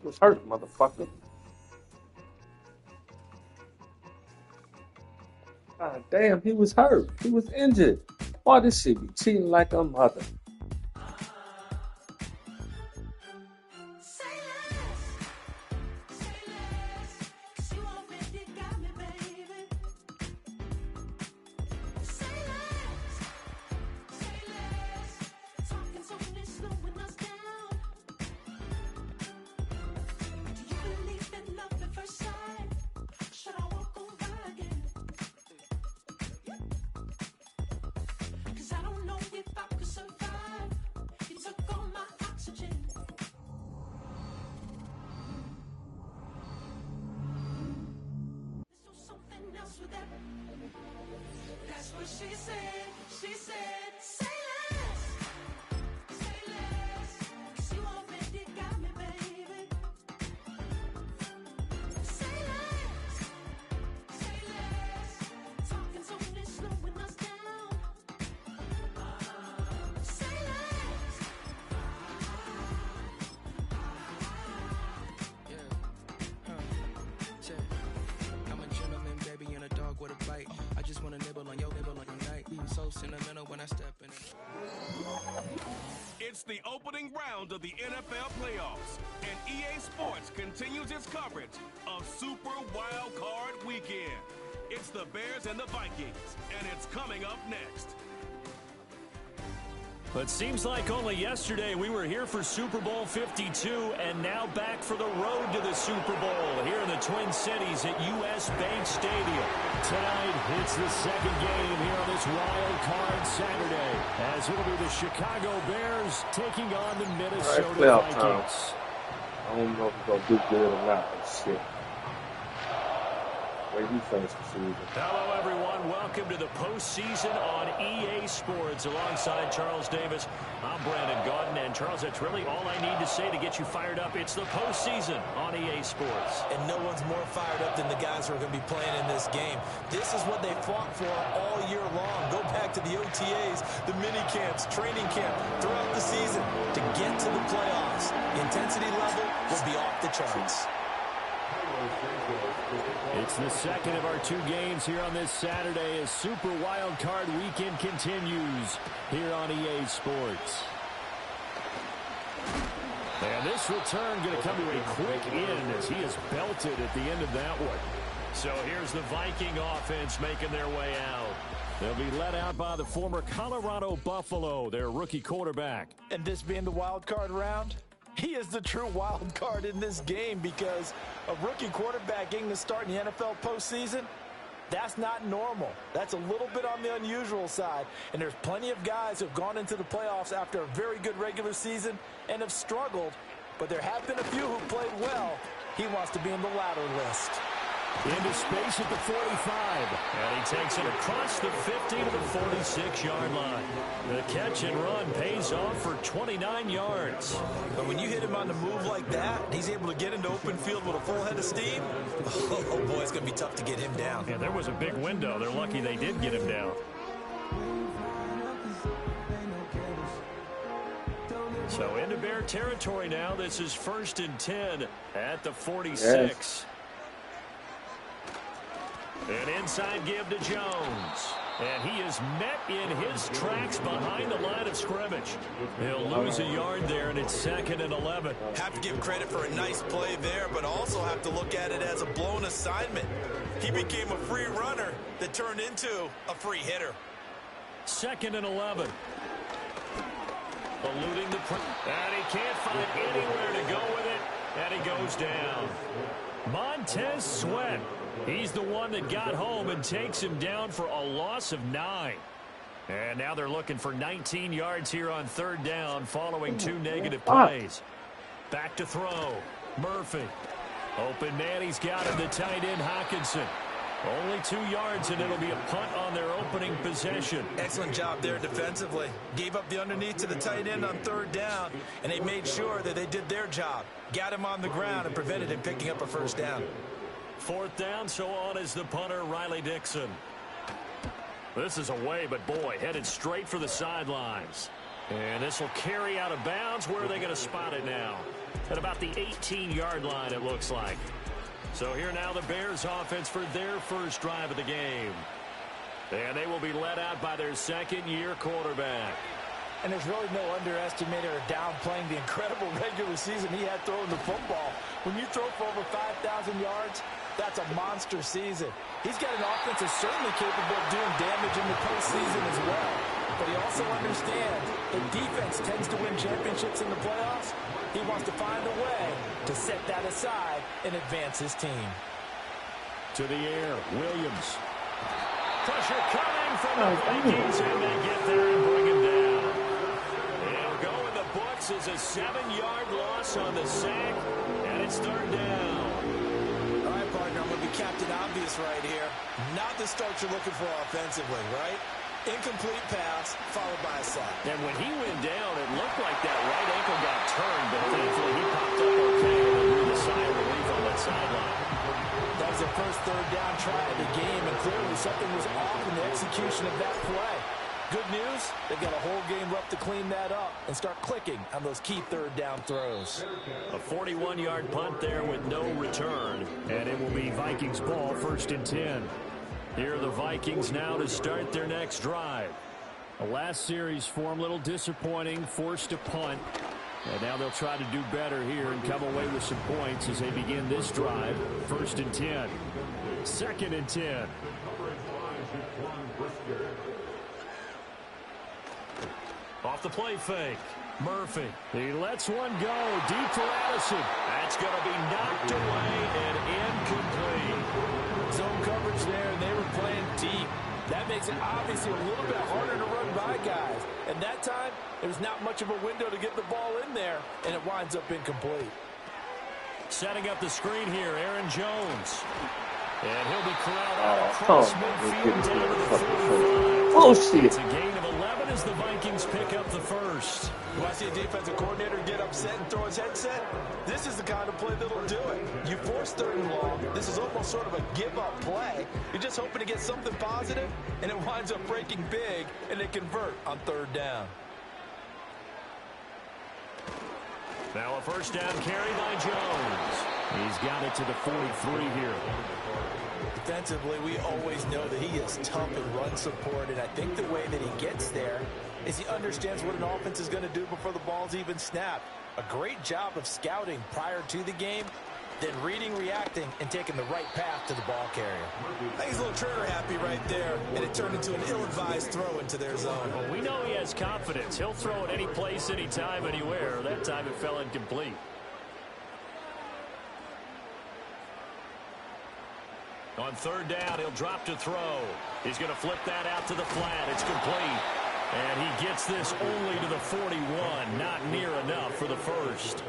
He was hurt, motherfucker. God damn, he was hurt. He was injured. Why this shit be cheating like a mother? That's what she said. She said, say less. Say less. 'Cause you already got me, baby. Say less. Say less. Talking's only slowing us down. Say less. I'm a gentleman, baby, and a dog with a bite. I just wanna nibble on your night. So sentimental when I step in it. It's the opening round of the NFL playoffs, and EA Sports continues its coverage of Super Wild Card Weekend. It's the Bears and the Vikings, and it's coming up next. But seems like only yesterday we were here for Super Bowl 52 and now back for the road to the Super Bowl here in the Twin Cities at US Bank Stadium. Tonight, it's the second game here on this wild card Saturday as it'll be the Chicago Bears taking on the Minnesota Vikings. I don't know if he's going to do good or not, but shit. Way he finished the season. Hello, everyone. Welcome to the postseason on EA Sports. Alongside Charles Davis, I'm Brandon Gaudin. And, Charles, that's really all I need to say to get you fired up. It's the postseason on EA Sports. And no one's more fired up than the guys who are going to be playing in this game. This is what they fought for all year long. Go back to the OTAs, the mini camps, training camp, throughout the season to get to the playoffs. The intensity level will be off the charts. It's the second of our two games here on this Saturday as Super Wild Card Weekend continues here on EA Sports. And this return going to come to a quick end as he is belted at the end of that one. So here's the Viking offense making their way out. They'll be led out by the former Colorado Buffalo, their rookie quarterback. And this being the wild card round, he is the true wild card in this game because a rookie quarterback getting to start in the NFL postseason, that's not normal. That's a little bit on the unusual side. And there's plenty of guys who have gone into the playoffs after a very good regular season and have struggled. But there have been a few who played well. He wants to be in the latter list. Into space at the 45. And he takes it across the 50 to the 46-yard line. The catch and run pays off for 29 yards. But when you hit him on the move like that, he's able to get into open field with a full head of steam. Oh boy, it's going to be tough to get him down. Yeah, there was a big window. They're lucky they did get him down. So into Bear territory now. This is 1st and 10 at the 46. Yes. An inside give to Jones. And he is met in his tracks behind the line of scrimmage. He'll lose a yard there, and it's 2nd and 11. Have to give credit for a nice play there, but also have to look at it as a blown assignment. He became a free runner that turned into a free hitter. 2nd and 11. Eluding the press. And he can't find anywhere to go with it, and he goes down. Montez Sweat. He's the one that got home and takes him down for a loss of 9. And now they're looking for 19 yards here on 3rd down following 2 negative plays. Back to throw. Murphy. Open man, he's got him, the tight end Hockenson. Only 2 yards, and it'll be a punt on their opening possession. Excellent job there defensively. Gave up the underneath to the tight end on 3rd down, and they made sure that they did their job. Got him on the ground and prevented him picking up a 1st down. 4th down, so on is the punter, Riley Dixon. This is away, but boy, headed straight for the sidelines. And this will carry out of bounds. Where are they going to spot it now? At about the 18-yard line, it looks like. So here now the Bears offense for their first drive of the game. And they will be led out by their second-year quarterback. And there's really no underestimating or downplaying the incredible regular season he had throwing the football. When you throw for over 5,000 yards, that's a monster season. He's got an offense that's certainly capable of doing damage in the postseason as well. But he also understands that defense tends to win championships in the playoffs. He wants to find a way to set that aside and advance his team. To the air, Williams. Pressure coming from the Vikings, and they get there and bring him down. It'll go in the books as a 7-yard loss on the sack, and it's third down. All right, partner, I'm going to be Captain Obvious right here. Not the start you're looking for offensively, right? Incomplete pass, followed by a sack. And when he went down, it looked like that right ankle got turned, but thankfully he popped up okay and blew the sigh of relief on that sideline. That was their first third down try of the game, and clearly something was off in the execution of that play. Good news, they've got a whole game left to clean that up and start clicking on those key third down throws. A 41-yard punt there with no return, and it will be Vikings ball, 1st and 10. Here are the Vikings now to start their next drive. The last series for them, a little disappointing, forced a punt. And now they'll try to do better here and come away with some points as they begin this drive. 1st and 10. 2nd and 10. Off the play fake. Murphy. He lets one go. Deep for Addison. That's going to be knocked away and incomplete. Zone coverage there, and they were playing deep. That makes it obviously a little bit harder to run by guys. And that time, there's not much of a window to get the ball in there, and it winds up incomplete. Setting up the screen here, Aaron Jones. And he'll be corralled out across midfield down to the 45. Bullshit. It's a gain of 11 as the Vikings pick up the first. Do I see a defensive coordinator get upset and throw his headset? This is the kind of play that'll do it. You force 3rd and long. This is almost sort of a give-up play. You're just hoping to get something positive, and it winds up breaking big, and they convert on 3rd down. Now a first down carry by Jones. He's got it to the 43 here. Defensively, we always know that he is tough in run support, and I think the way that he gets there is he understands what an offense is going to do before the ball's even snapped. A great job of scouting prior to the game, then reading, reacting, and taking the right path to the ball carrier. I think he's a little trigger happy right there, and it turned into an ill-advised throw into their zone. Well, we know he has confidence. He'll throw it any place, anytime, anywhere. That time it fell incomplete. On 3rd down, he'll drop to throw. He's going to flip that out to the flat. It's complete. And he gets this only to the 41. Not near enough for the first.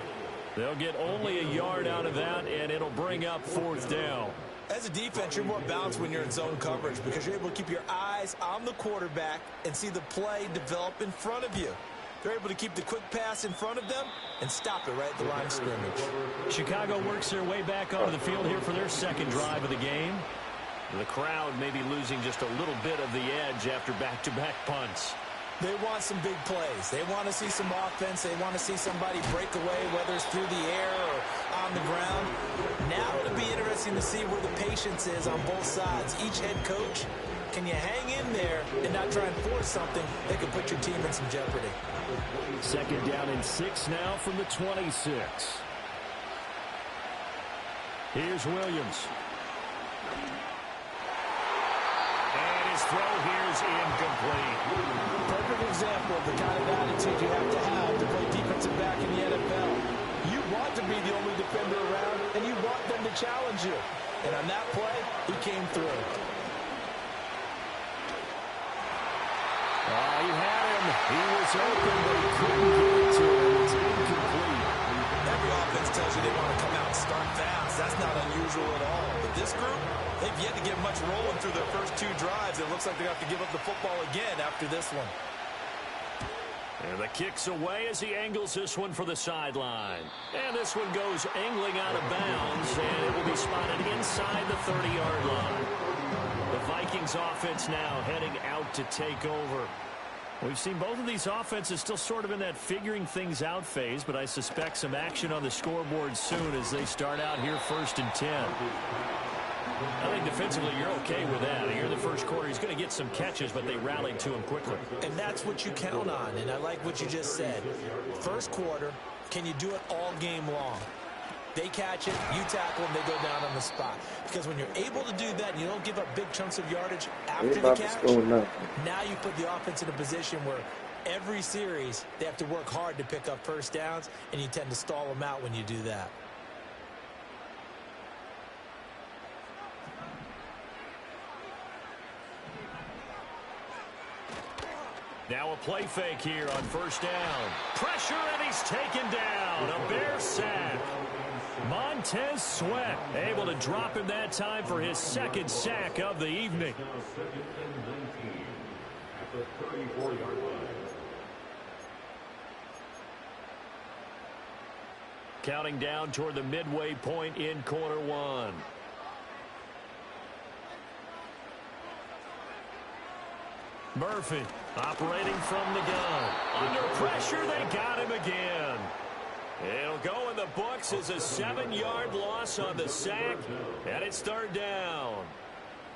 They'll get only a yard out of that, and it'll bring up 4th down. As a defense, you're more balanced when you're in zone coverage because you're able to keep your eyes on the quarterback and see the play develop in front of you. They're able to keep the quick pass in front of them and stop it right at the line of scrimmage. Chicago works their way back onto the field here for their second drive of the game. The crowd may be losing just a little bit of the edge after back-to-back punts. They want some big plays. They want to see some offense. They want to see somebody break away, whether it's through the air or on the ground. Now it'll be interesting to see where the patience is on both sides. Each head coach, can you hang in there and not try and force something that could put your team in some jeopardy? 2nd down and 6 now from the 26. Here's Williams. And his throw here is incomplete. Perfect example of the kind of attitude you have to play defensive back in the NFL. You want to be the only defender around, and you want them to challenge you. And on that play, he came through. He had him. He was open, but he couldn't get it to him. It's incomplete. Every offense tells you they want to come out and start fast. That's not unusual at all. But this group, they've yet to get much rolling through their first 2 drives. It looks like they have to give up the football again after this one. And the kick's away as he angles this one for the sideline. And this one goes angling out of bounds, and it will be spotted inside the 30-yard line. The Vikings offense now heading out to take over. We've seen both of these offenses still sort of in that figuring things out phase, but I suspect some action on the scoreboard soon as they start out here 1st and 10. I think defensively you're okay with that. Here in the first quarter, he's going to get some catches, but they rallied to him quickly. And that's what you count on, and I like what you just said. First quarter, can you do it all game long? They catch it, you tackle them, they go down on the spot. Because when you're able to do that and you don't give up big chunks of yardage after the catch, now you put the offense in a position where every series they have to work hard to pick up first downs, and you tend to stall them out when you do that. Now a play fake here on first down. Pressure, and he's taken down. A Bear sack. Montez Sweat able to drop him that time for his 2nd sack of the evening. Counting down toward the midway point in quarter 1. Murphy operating from the gun. Under pressure, they got him again. It'll go in the books as a 7-yard loss on the sack, and it's 3rd down.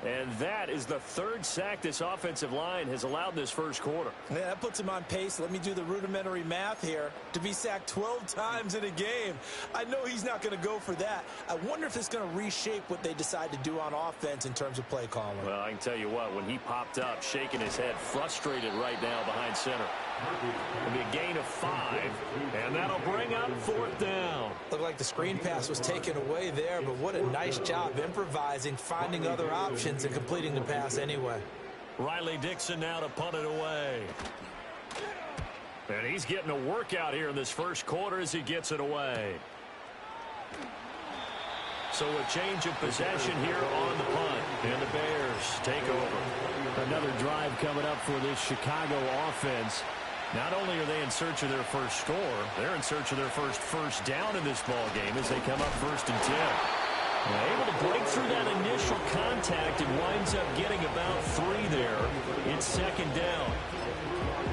And that is the 3rd sack this offensive line has allowed this first quarter. Yeah, that puts him on pace. Let me do the rudimentary math here. To be sacked 12 times in a game. I know he's not going to go for that. I wonder if it's going to reshape what they decide to do on offense in terms of play calling. Well, I can tell you what, when he popped up, shaking his head, frustrated right now behind center. It'll be a gain of 5, and that'll bring up 4th down. Looked like the screen pass was taken away there, but what a nice job improvising, finding other options, and completing the pass anyway. Riley Dixon now to punt it away. And he's getting a workout here in this first quarter as he gets it away. So a change of possession here on the punt, and the Bears take over. Another drive coming up for this Chicago offense. Not only are they in search of their first score, they're in search of their first down in this ball game as they come up 1st and 10. Able to break through that initial contact and winds up getting about 3 there. It's 2nd down.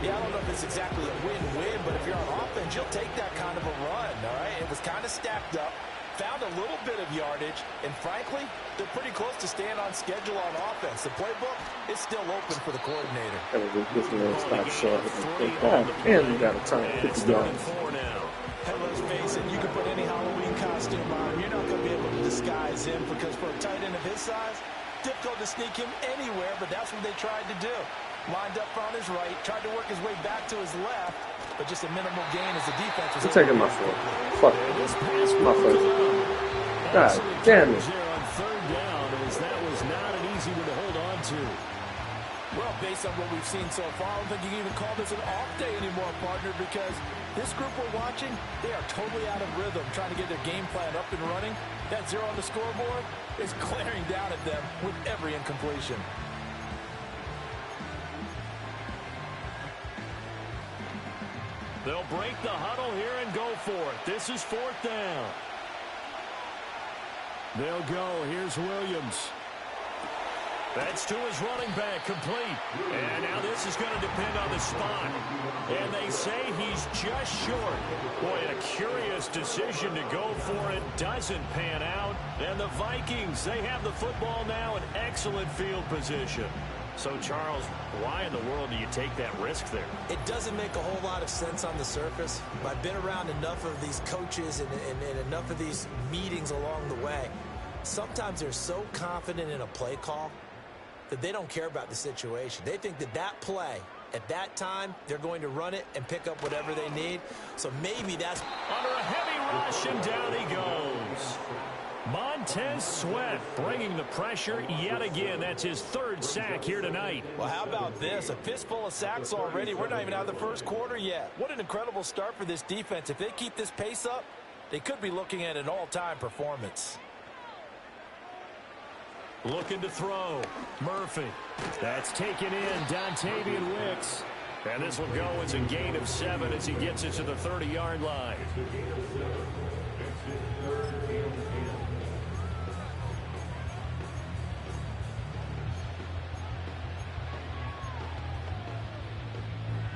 Yeah, I don't know if it's exactly a win-win, but if you're on offense, you'll take that kind of a run, all right? It was kind of stacked up, found a little bit of yardage, and frankly, they're pretty close to staying on schedule on offense. The playbook is still open for the coordinator. This man stop short. And you got to turn 50 yards. Hey, let's face it, you can put any Halloween costume on. You're not going to be able to disguise him because for a tight end of his size, difficult to sneak him anywhere, but that's what they tried to do. Lined up on his right, tried to work his way back to his left, but just a minimal gain as the defense was I'm taking my foot. Fuck it. My foot. God damn it. On 3rd down, as that was not an easy one to hold on to. Well, based on what we've seen so far, I don't think you can even call this an off day anymore, partner, because this group we're watching, they are totally out of rhythm, trying to get their game plan up and running. That 0 on the scoreboard is glaring down at them with every incompletion. They'll break the huddle here and go for it. This is 4th down. They'll go. Here's Williams. That's to his running back, complete. And now this is going to depend on the spot. And they say he's just short. Boy, a curious decision to go for it. Doesn't pan out. And the Vikings, they have the football now in excellent field position. So, Charles, why in the world do you take that risk there? It doesn't make a whole lot of sense on the surface. But I've been around enough of these coaches and enough of these meetings along the way. Sometimes they're so confident in a play call that they don't care about the situation. They think that that play, at that time, they're going to run it and pick up whatever they need. So maybe that's... Under a heavy rush, and down he goes. Montez Sweat bringing the pressure yet again. That's his 3rd sack here tonight. Well, how about this? A fistful of sacks already. We're not even out of the first quarter yet. What an incredible start for this defense. If they keep this pace up, they could be looking at an all-time performance. Looking to throw. Murphy. That's taken in. Dontavian Wicks. And this will go as a gain of 7 as he gets it to the 30-yard line.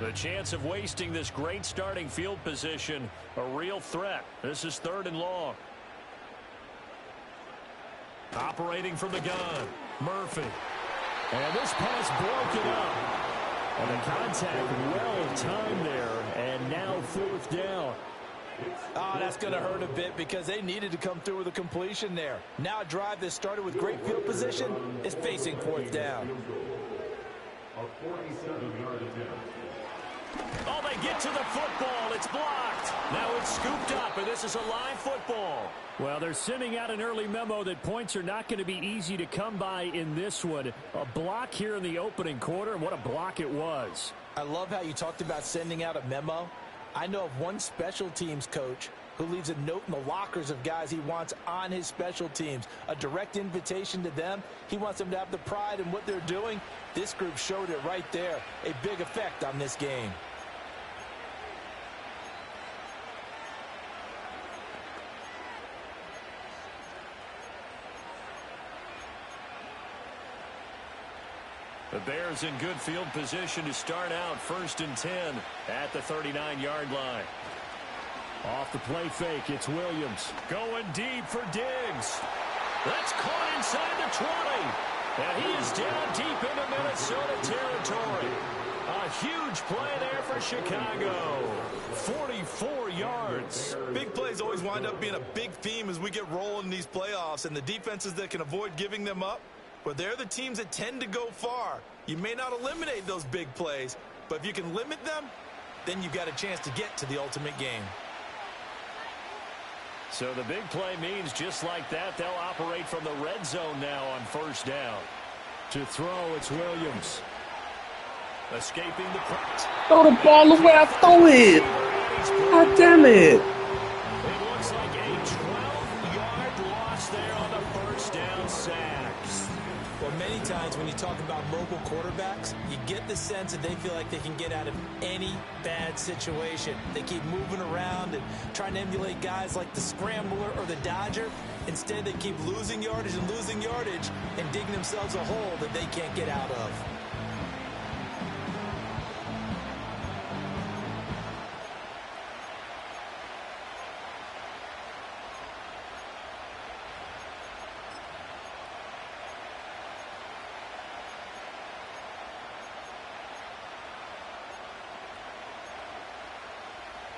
The chance of wasting this great starting field position, a real threat. This is 3rd and long. Operating from the gun, Murphy. And this pass broken up. And the contact well timed there, and now 4th down. Oh, that's going to hurt a bit because they needed to come through with a completion there. Now a drive that started with great field position is facing 4th down. Oh, they get to the football. It's blocked. Now it's scooped up, and this is a live football. Well, they're sending out an early memo that points are not going to be easy to come by in this one. A block here in the opening quarter, and what a block it was. I love how you talked about sending out a memo. I know of one special teams coach who leaves a note in the lockers of guys he wants on his special teams. A direct invitation to them. He wants them to have the pride in what they're doing. This group showed it right there. A big effect on this game. The Bears in good field position to start out 1st and 10 at the 39-yard line. Off the play fake, it's Williams. Going deep for Diggs. That's caught inside the 20. And he is down deep into Minnesota territory. A huge play there for Chicago. 44 yards. Big plays always wind up being a big theme as we get rolling in these playoffs, and the defenses that can avoid giving them up, but they're the teams that tend to go far. You may not eliminate those big plays, but if you can limit them, then you've got a chance to get to the ultimate game. So the big play means just like that, they'll operate from the red zone now on 1st down. To throw, it's Williams. Escaping the press. Throw the ball away. I throw it. God damn it. It looks like a 12-yard loss there on the 1st down sack. Well, many times when you talk about mobile quarterbacks, you get the sense that they feel like they can get out of any bad situation. They keep moving around and trying to emulate guys like the Scrambler or the Dodger. Instead, they keep losing yardage and digging themselves a hole that they can't get out of.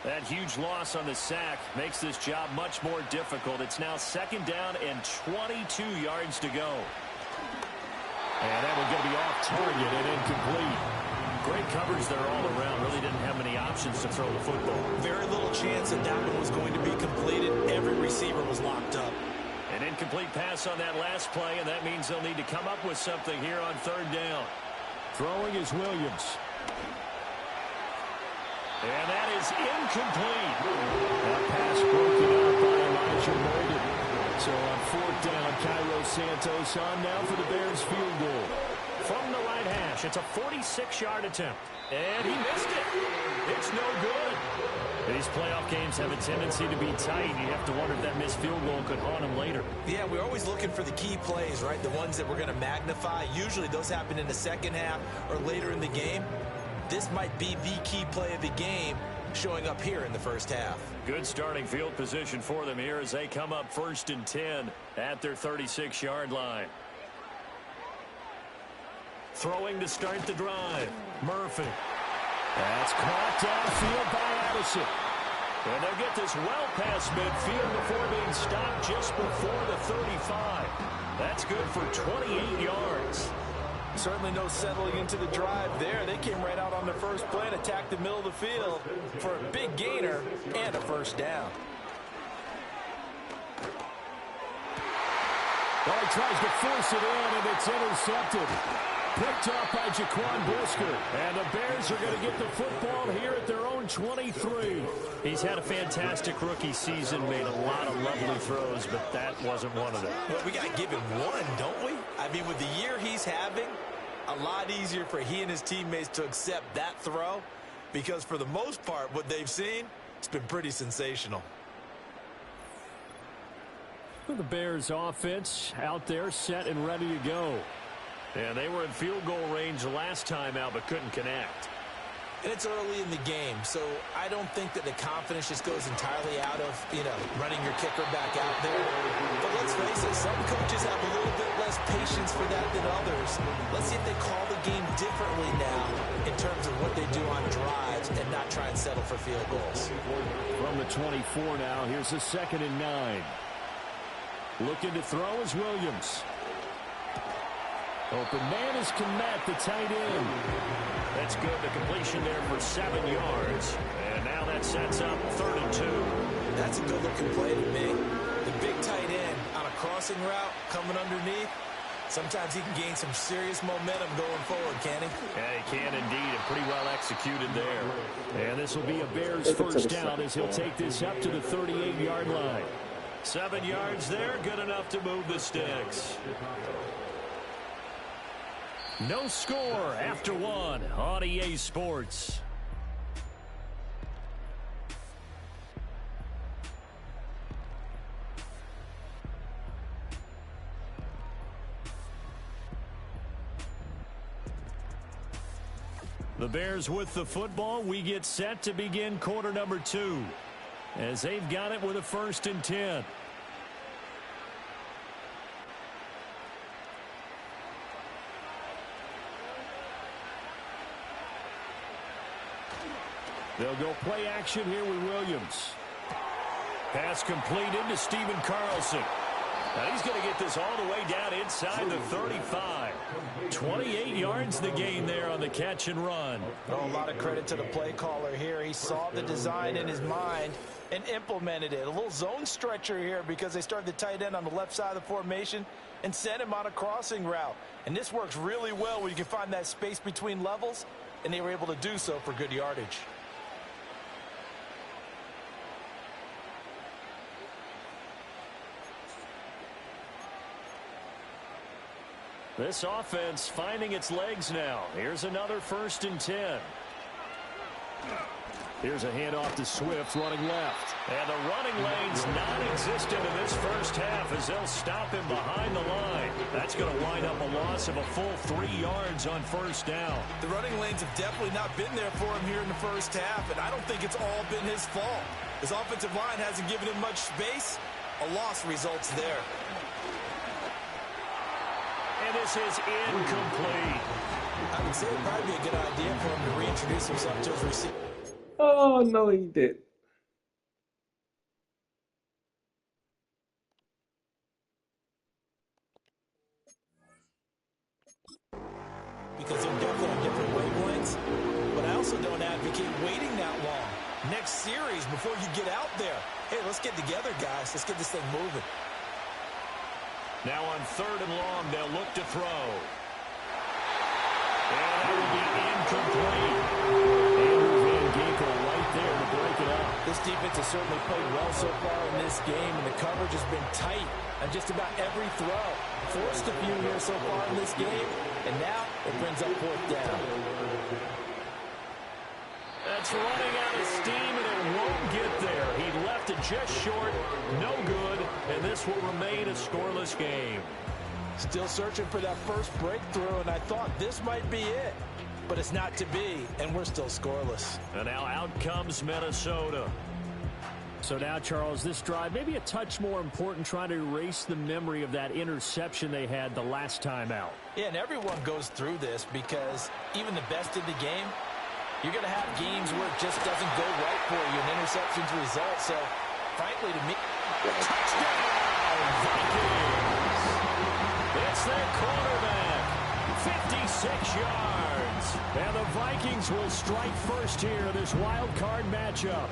That huge loss on the sack makes this job much more difficult. It's now 2nd down and 22 yards to go. And that one's going to be off target and incomplete. Great coverage there all around. Really didn't have many options to throw the football. Very little chance that that one was going to be completed. Every receiver was locked up. An incomplete pass on that last play, and that means they'll need to come up with something here on 3rd down. Throwing is Williams. And that is incomplete. That pass broken up by Elijah Morgan. So on 4th down, Cairo Santos on now for the Bears field goal. From the right hash, it's a 46-yard attempt. And he missed it. It's no good. These playoff games have a tendency to be tight. You have to wonder if that missed field goal could haunt him later. Yeah, we're always looking for the key plays, right? The ones that we're going to magnify. Usually those happen in the second half or later in the game. This might be the key play of the game showing up here in the first half. Good starting field position for them here as they come up 1st and 10 at their 36-yard line. Throwing to start the drive. Murphy. That's caught downfield by Addison. And they'll get this well past midfield before being stopped just before the 35. That's good for 28 yards. Certainly no settling into the drive there. They came right out on the first play and attacked the middle of the field for a big gainer and a 1st down. Well, he tries to force it in, and it's intercepted. Picked up by Jaquan Brisker. And the Bears are going to get the football here at their own 23. He's had a fantastic rookie season, made a lot of lovely throws, but that wasn't one of them. Well, we got to give him one, don't we? I mean, with the year he's having, a lot easier for he and his teammates to accept that throw because for the most part, what they've seen, it's been pretty sensational. The Bears offense out there set and ready to go. And they were in field goal range last time out but couldn't connect. And it's early in the game, so I don't think that the confidence just goes entirely out of, running your kicker back out there. But let's face it, some coaches have a little bit less patience for that than others. Let's see if they call the game differently now in terms of what they do on drives and not try and settle for field goals. From the 24 now, here's a 2nd and 9. Looking to throw is Williams. Open man is Kmet, the tight end. That's good. The completion there for 7 yards. And now that sets up 3rd and 2. That's a good-looking play to me. The big tight end on a crossing route coming underneath. Sometimes he can gain some serious momentum going forward, can he? Yeah, he can indeed, and pretty well executed there. And this will be a Bears first down as he'll take this up to the 38-yard line. 7 yards there, good enough to move the sticks. No score after 1 on EA Sports. The Bears with the football. We get set to begin quarter number 2 as they've got it with a 1st and 10. They'll go play action here with Williams. Pass completed to Stephen Carlson. Now he's going to get this all the way down inside the 35. 28 yards the gain there on the catch and run. Oh, a lot of credit to the play caller here. He saw the design in his mind and implemented it. A little zone stretcher here because they started the tight end on the left side of the formation and sent him on a crossing route. And this works really well when you can find that space between levels, and they were able to do so for good yardage. This offense finding its legs now. Here's another 1st and 10. Here's a handoff to Swift running left. And the running lane's non-existent in this first half as they'll stop him behind the line. That's going to wind up a loss of a full 3 yards on 1st down. The running lanes have definitely not been there for him here in the first half, and I don't think it's all been his fault. His offensive line hasn't given him much space. A loss results there. And this is incomplete. I would say it'd probably be a good idea for him to reintroduce himself to his receiver. Oh, no, he did. Because they're definitely on different wavelengths. But I also don't advocate waiting that long. Next series before you get out there. Hey, let's get together, guys. Let's get this thing moving. Now on 3rd and long, they'll look to throw. And that will be incomplete. Andrew Van Ginkel right there to break it up. This defense has certainly played well so far in this game, and the coverage has been tight on just about every throw. Forced a few here so far in this game, and now it brings up 4th down. That's running out of steam, and it won't get there. He left it just short, no good, and this will remain a scoreless game. Still searching for that first breakthrough, and I thought this might be it. But it's not to be, and we're still scoreless. And now out comes Minnesota. So now, Charles, this drive maybe a touch more important, trying to erase the memory of that interception they had the last time out. Yeah, and everyone goes through this because even the best in the game, you're going to have games where it just doesn't go right for you, and interceptions result. So, frankly, to me, Touchdown, Vikings! It's their quarterback, 56 yards. And the Vikings will strike first here in this wild card matchup.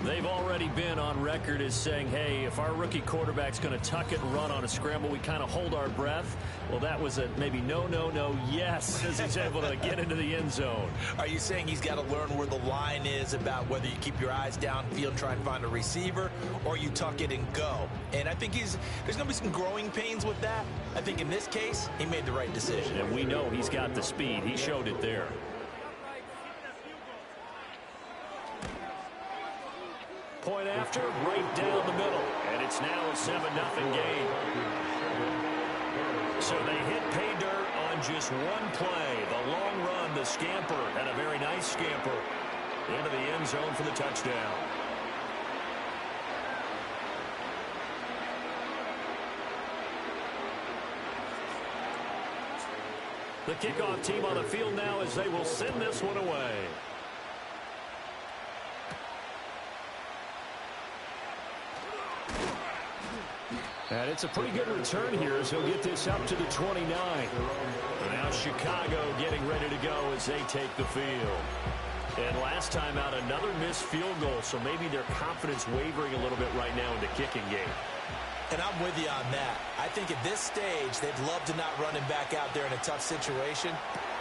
They've already been on record as saying, hey, if our rookie quarterback's going to tuck it and run on a scramble, we kind of hold our breath. Well, that was a maybe no, yes, as he's able to get into the end zone. Are you saying he's got to learn where the line is about whether you keep your eyes downfield, try and find a receiver, or you tuck it and go? And I think there's going to be some growing pains with that. I think in this case, he made the right decision. And we know he's got the speed. He showed it there. Point after, right down the middle. And it's now a 7-0 game. So they hit pay dirt on on just one play. The long run, the scamper, and a very nice scamper into the end zone for the touchdown. The kickoff team on the field now as they will send this one away. And it's a pretty good return here as he'll get this up to the 29. And now Chicago getting ready to go as they take the field. And last time out, another missed field goal, so maybe their confidence wavering a little bit right now in the kicking game. And I'm with you on that. I think at this stage, they'd love to not run him back out there in a tough situation.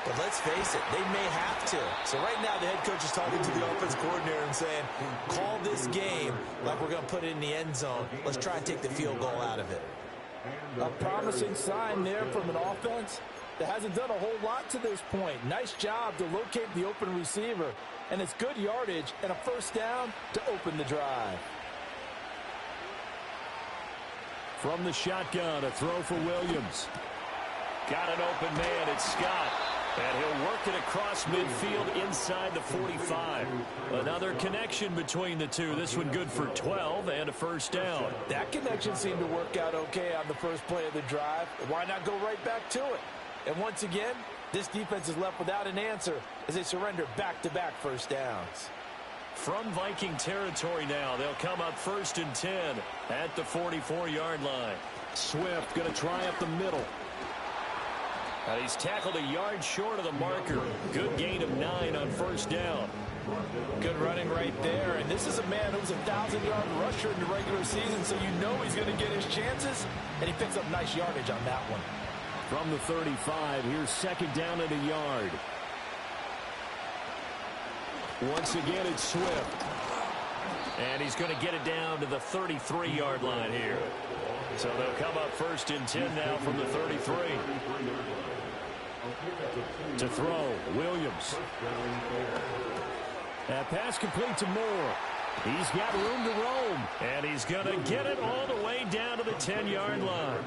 But let's face it, they may have to. So right now, the head coach is talking to the offense coordinator and saying, call this game like we're going to put it in the end zone. Let's try and take the field goal out of it. A promising sign there from an offense that hasn't done a whole lot to this point. Nice job to locate the open receiver. And it's good yardage and a first down to open the drive. From the shotgun, a throw for Williams. Got an open man, it's Scott. And he'll work it across midfield inside the 45. Another connection between the two. This one good for 12 and a first down. That connection seemed to work out okay on the first play of the drive. Why not go right back to it? And once again, this defense is left without an answer as they surrender back-to-back first downs. From Viking territory now, they'll come up 1st and 10 at the 44-yard line. Swift going to try up the middle. And he's tackled a yard short of the marker. Good gain of 9 on first down. Good running right there. And this is a man who's a 1,000-yard rusher in the regular season, so you know he's going to get his chances. And he picks up nice yardage on that one. From the 35, here's second down and a yard. Once again, it's Swift. And he's going to get it down to the 33-yard line here. So they'll come up 1st and 10 now from the 33. To throw, Williams. That pass complete to Moore. He's got room to roam. And he's going to get it all the way down to the 10-yard line.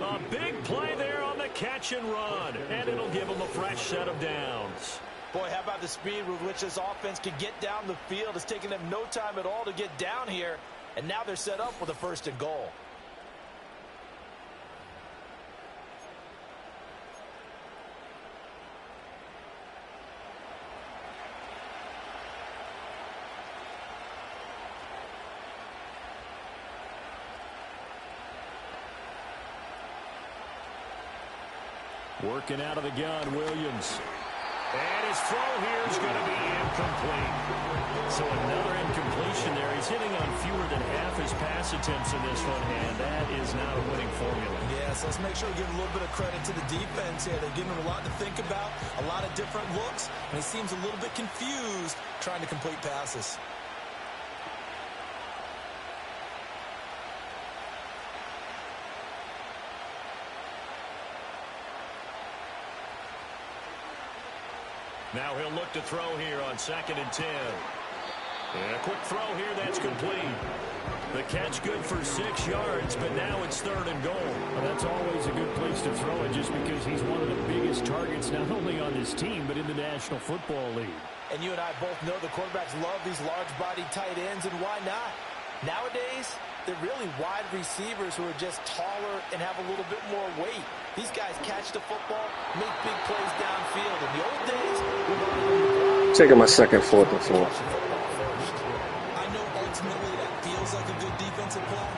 A big play there on the catch and run. And it'll give him a fresh set of downs. Boy, how about the speed with which this offense can get down the field? It's taken them no time at all to get down here. And now they're set up with a 1st and goal. Working out of the gun, Williams. And his throw here is going to be incomplete. So another incompletion there. He's hitting on fewer than half his pass attempts in this one, and that is not a winning formula. Yes, let's make sure we give a little bit of credit to the defense here. They're giving him a lot to think about, a lot of different looks, and he seems a little bit confused trying to complete passes. Now he'll look to throw here on 2nd and 10. And a quick throw here, that's complete. The catch good for 6 yards, but now it's 3rd and goal. Well, that's always a good place to throw it just because he's one of the biggest targets not only on this team but in the National Football League. And you and I both know the quarterbacks love these large-bodied tight ends, and why not? Nowadays, they're really wide receivers who are just taller and have a little bit more weight. These guys catch the football, make big plays downfield. In the old days, we wanted them to block. Taking my second, 4th and 4. I know ultimately that feels like a good defensive play,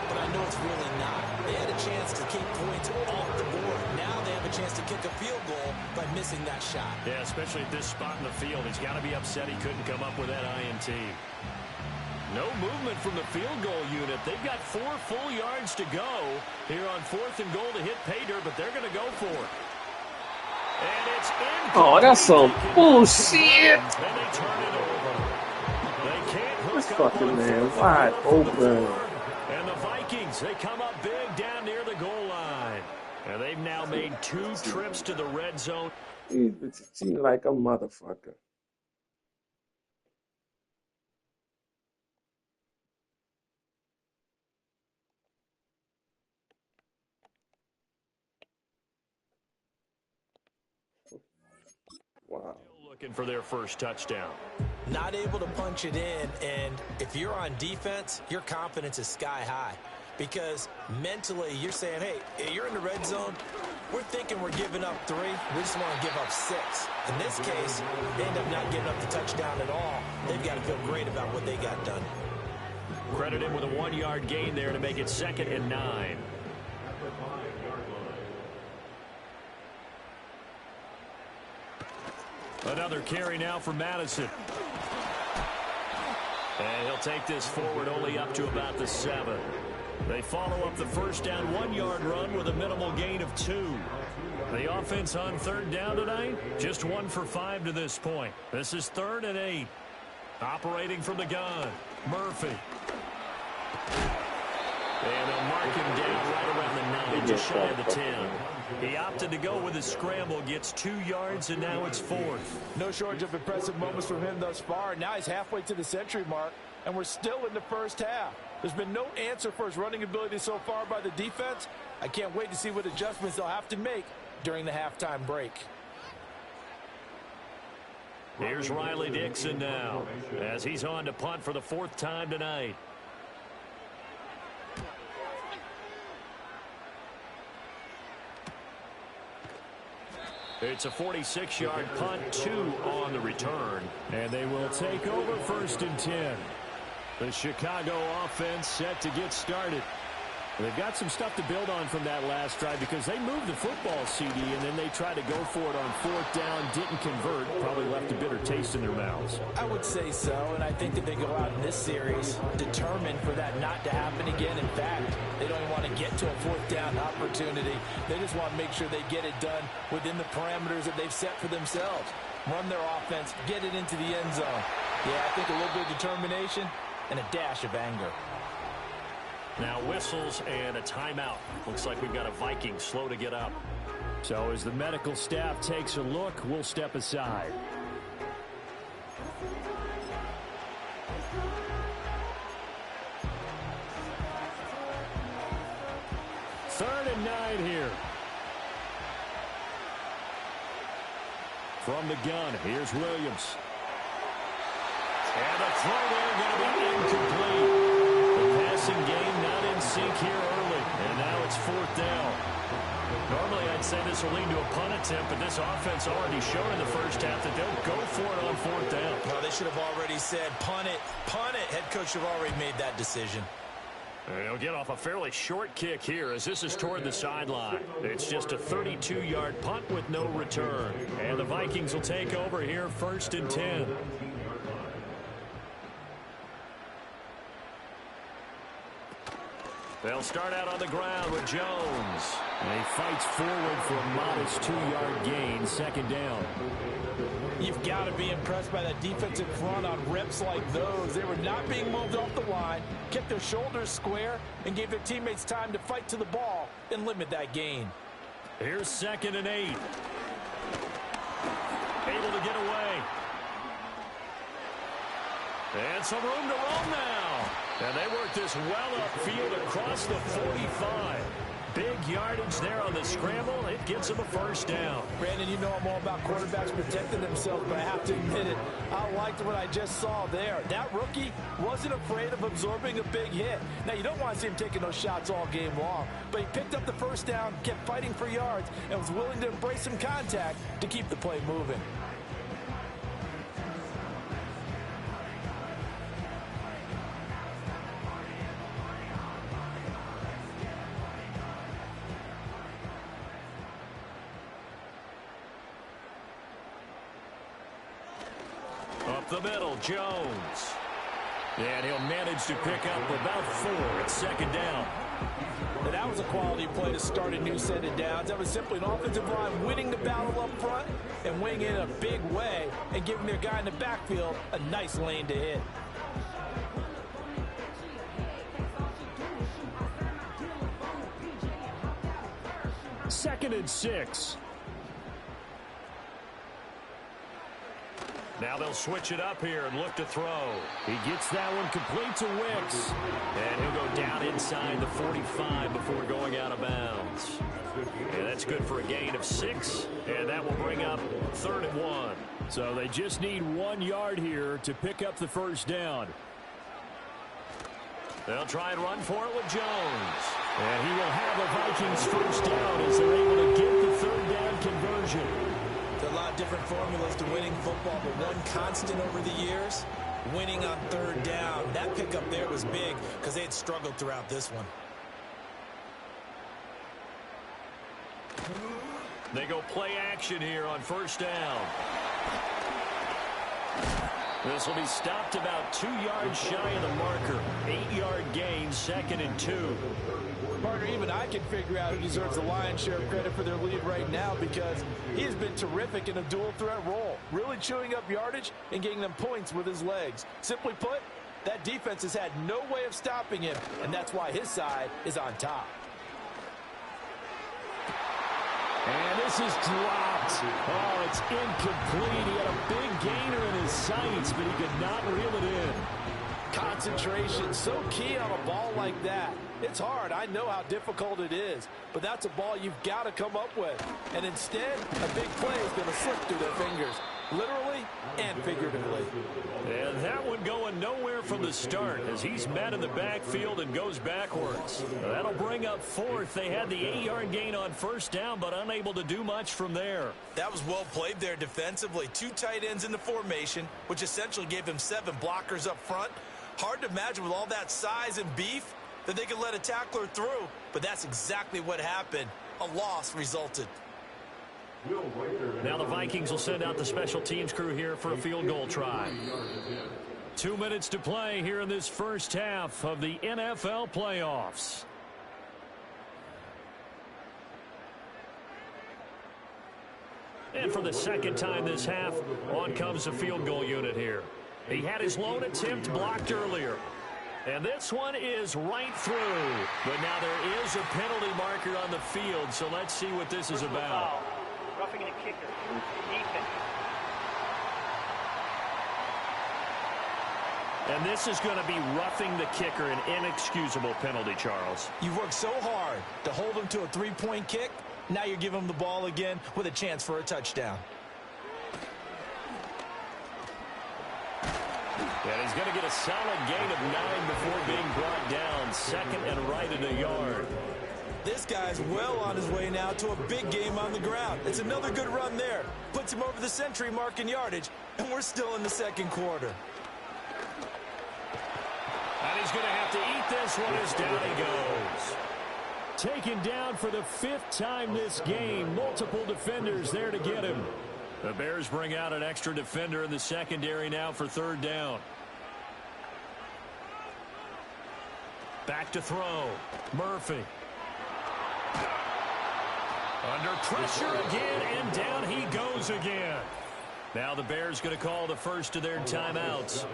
but I know it's really not. They had a chance to kick points off the board. Now they have a chance to kick a field goal by missing that shot. Yeah, especially at this spot in the field. He's got to be upset he couldn't come up with that INT. No movement from the field goal unit. They've got 4 full yards to go here on 4th and goal to hit pay dirt, but they're going to go for it. And it's incomplete. Oh, that's some bullshit. And they turn it over. They can't hook This up fucking on man 4th wide and goal for the open. third. And the Vikings, they come up big down near the goal line. And they've now made 2 trips to the red zone. It seems like a motherfucker. Wow. Looking for their first touchdown. Not able to punch it in, and if you're on defense, your confidence is sky high because mentally you're saying, hey, you're in the red zone. We're thinking we're giving up 3. We just want to give up 6. In this case, they end up not giving up the touchdown at all. They've got to feel great about what they got done. Credit him with a 1-yard gain there to make it 2nd and 9. Another carry now for Madison. And he'll take this forward only up to about the 7. They follow up the first down 1-yard run with a minimal gain of 2. The offense on 3rd down tonight, just 1 for 5 to this point. This is 3rd and 8. Operating from the gun, Murphy. And they'll mark him down right around the 9, just shy of the 10. He opted to go with his scramble, gets 2 yards, and now it's 4th. No shortage of impressive moments from him thus far. Now he's halfway to the century mark, and we're still in the first half. There's been no answer for his running ability so far by the defense. I can't wait to see what adjustments they'll have to make during the halftime break. Here's Riley Dixon now, as he's on to punt for the 4th time tonight. It's a 46-yard punt, 2 on the return. And they will take over 1st and 10. The Chicago offense set to get started. They've got some stuff to build on from that last drive because they moved the football, CD, and then they tried to go for it on 4th down, didn't convert, probably left a bitter taste in their mouths. I would say so, and I think that they go out in this series determined for that not to happen again. In fact, they don't even want to get to a 4th down opportunity. They just want to make sure they get it done within the parameters that they've set for themselves. Run their offense, get it into the end zone. Yeah, I think a little bit of determination and a dash of anger. Now whistles and a timeout. Looks like we've got a Viking slow to get up. So as the medical staff takes a look, we'll step aside. Third and 9 here. From the gun, here's Williams. And the throw there going to be incomplete. The passing game not in sync here early. And now it's 4th down. Normally I'd say this will lead to a punt attempt, but this offense already showed in the first half that they'll go for it on 4th down. No, they should have already said punt it, punt it. Head coach should have already made that decision. They'll get off a fairly short kick here as this is toward the sideline. It's just a 32-yard punt with no return. And the Vikings will take over here 1st and 10. They'll start out on the ground with Jones. And he fights forward for a modest 2-yard gain, 2nd down. You've got to be impressed by that defensive front on reps like those. They were not being moved off the line, kept their shoulders square, and gave their teammates time to fight to the ball and limit that gain. Here's 2nd and 8. Able to get away. And some room to roam now. And they work this well upfield across the 45. Big yardage there on the scramble. It gets them a 1st down. Brandon, you know I'm all about quarterbacks protecting themselves, but I have to admit it. I liked what I just saw there. That rookie wasn't afraid of absorbing a big hit. Now, you don't want to see him taking those shots all game long, but he picked up the 1st down, kept fighting for yards, and was willing to embrace some contact to keep the play moving. Up the middle, Jones. And he'll manage to pick up about 4 at 2nd down. And that was a quality play to start a new set of downs. That was simply an offensive line winning the battle up front and winning it in a big way and giving their guy in the backfield a nice lane to hit. Second and 6. Now they'll switch it up here and look to throw. He gets that one complete to Wicks. And he'll go down inside the 45 before going out of bounds. And that's good for a gain of 6. And that will bring up 3rd and 1. So they just need 1 yard here to pick up the first down. They'll try and run for it with Jones. And he will have a Vikings first down as they're able to get the 3rd down conversion. There are a lot of different formulas to winning football, but one constant over the years, winning on 3rd down. That pickup there was big because they had struggled throughout this one. They go play action here on 1st down. This will be stopped about 2 yards shy of the marker. 8-yard gain, 2nd and 2. Partner, even I can figure out who deserves the lion's share of credit for their lead right now because he has been terrific in a dual threat role, really chewing up yardage and getting them points with his legs. Simply put, that defense has had no way of stopping him, and that's why his side is on top. And this is dropped. Oh, it's incomplete. He had a big gainer in his sights, but he could not reel it in. Concentration, so key on a ball like that. It's hard. I know how difficult it is, but that's a ball you've got to come up with. And instead, a big play is going to slip through their fingers, literally and figuratively. And that one going nowhere from the start as he's met in the backfield and goes backwards. That'll bring up 4th. They had the 8-yard gain on 1st down, but unable to do much from there. That was well played there defensively. 2 tight ends in the formation, which essentially gave him 7 blockers up front. Hard to imagine with all that size and beef that they could let a tackler through, but that's exactly what happened. A loss resulted. Now the Vikings will send out the special teams crew here for a field goal try. 2 minutes to play here in this first half of the NFL playoffs. And for the second time this half, on comes the field goal unit here. He had his lone attempt blocked earlier. And this one is right through. But now there is a penalty marker on the field, so let's see what this is about. Roughing the kicker. Defense. And this is going to be roughing the kicker, an inexcusable penalty, Charles. You've worked so hard to hold him to a 3-point kick. Now you're giving him the ball again with a chance for a touchdown. And he's going to get a solid gain of 9 before being brought down. 2nd and right at a yard. This guy's well on his way now to a big game on the ground. It's another good run there. Puts him over the century mark in yardage, and we're still in the 2nd quarter. And he's going to have to eat this one as down he goes. Taken down for the 5th time this game. Multiple defenders there to get him. The Bears bring out an extra defender in the secondary now for 3rd down. Back to throw. Murphy. Under pressure again, and down he goes again. Now the Bears going to call the first of their timeouts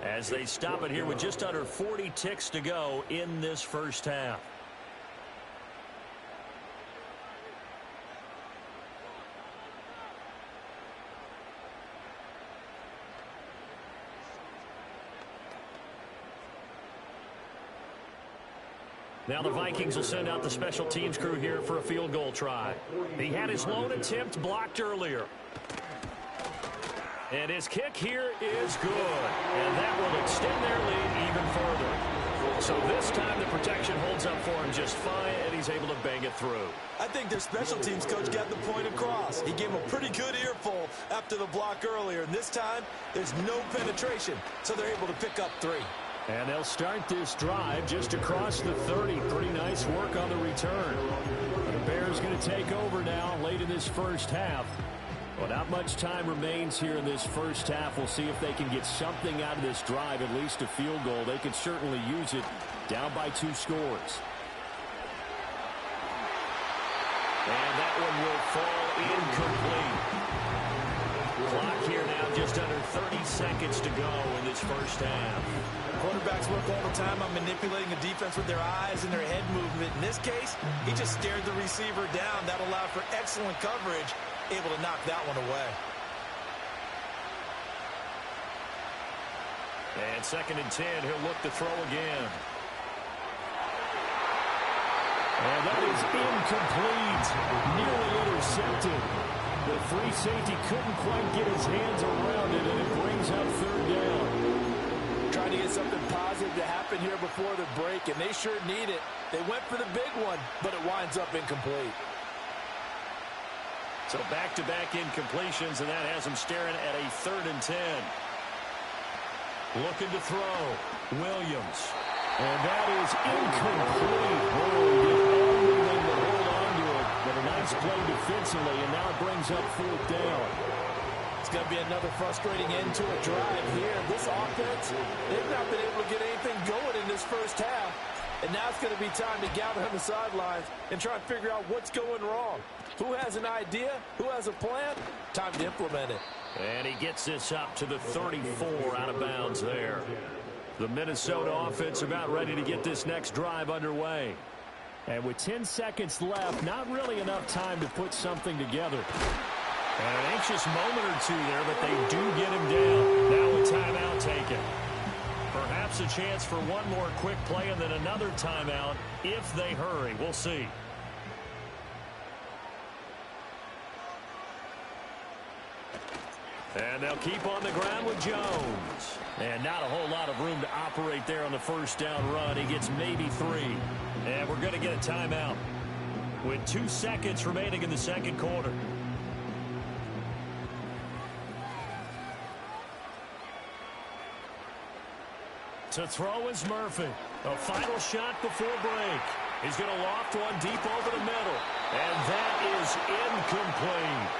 as they stop it here with just under 40 ticks to go in this first half. Now the Vikings will send out the special teams crew here for a field goal try. He had his lone attempt blocked earlier. And his kick here is good. And that will extend their lead even further. So this time the protection holds up for him just fine, and he's able to bang it through. I think their special teams coach got the point across. He gave him a pretty good earful after the block earlier. And this time, there's no penetration, so they're able to pick up 3. And they'll start this drive just across the 30. Pretty nice work on the return. The Bears going to take over now late in this first half. Well, not much time remains here in this first half. We'll see if they can get something out of this drive, at least a field goal. They could certainly use it down by 2 scores. And that one will fall incomplete. Clock here now just under 30 seconds to go in this first half. Quarterbacks work all the time on manipulating the defense with their eyes and their head movement. In this case, he just stared the receiver down. That allowed for excellent coverage, able to knock that one away. And 2nd and 10, he'll look to throw again. And that is incomplete. Nearly intercepted. The free safety couldn't quite get his hands around it, and it brings up 3rd down. Trying to get something positive to happen here before the break, and they sure need it. They went for the big one, but it winds up incomplete. So back-to-back incompletions, and that has him staring at a 3rd and 10. Looking to throw. Williams. And that is incomplete. Oh, he did everything to hold on to it. But a nice play defensively, and now it brings up 4th down. It's going to be another frustrating end to a drive here. This offense, they've not been able to get anything going in this first half. And now it's going to be time to gather on the sidelines and try and figure out what's going wrong. Who has an idea? Who has a plan? Time to implement it. And he gets this up to the 34 out of bounds there. The Minnesota offense about ready to get this next drive underway. And with 10 seconds left, not really enough time to put something together. And an anxious moment or two there, but they do get him down. Now a timeout taken. Perhaps a chance for one more quick play and then another timeout if they hurry. We'll see. And they'll keep on the ground with Jones. And not a whole lot of room to operate there on the 1st down run. He gets maybe 3. And we're going to get a timeout with 2 seconds remaining in the 2nd quarter. To throw is Murphy. A final shot before break. He's going to loft one deep over the middle. And that is incomplete.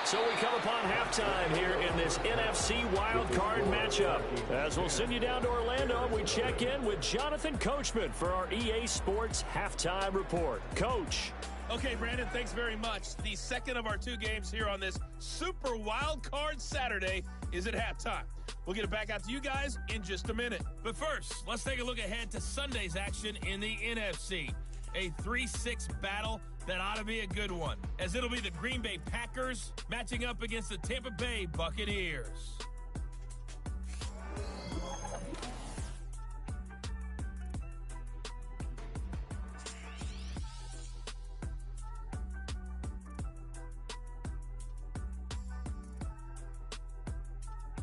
So we come upon halftime here in this NFC wildcard matchup. As we'll send you down to Orlando, we check in with Jonathan Coachman for our EA Sports Halftime Report. Coach. Okay, Brandon, thanks very much. The second of our 2 games here on this Super Wildcard Saturday is at halftime. We'll get it back out to you guys in just a minute. But first, let's take a look ahead to Sunday's action in the NFC. A 3-6 battle that ought to be a good one, as it'll be the Green Bay Packers matching up against the Tampa Bay Buccaneers.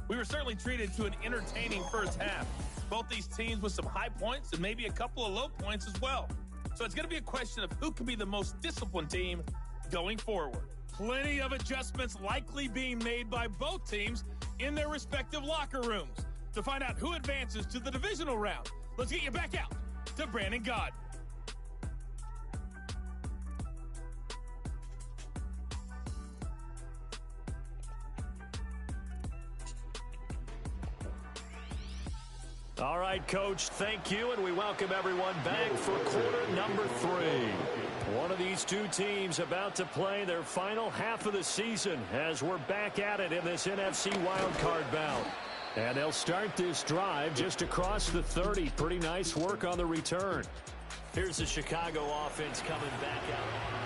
We were certainly treated to an entertaining first half. Both these teams with some high points and maybe a couple of low points as well. So it's going to be a question of who can be the most disciplined team going forward. Plenty of adjustments likely being made by both teams in their respective locker rooms. To find out who advances to the divisional round, let's get you back out to Brandon Gaudin. All right, Coach, thank you, and we welcome everyone back for quarter number 3. One of these 2 teams about to play their final half of the season as we're back at it in this NFC wildcard bout. And they'll start this drive just across the 30. Pretty nice work on the return. Here's the Chicago offense coming back out.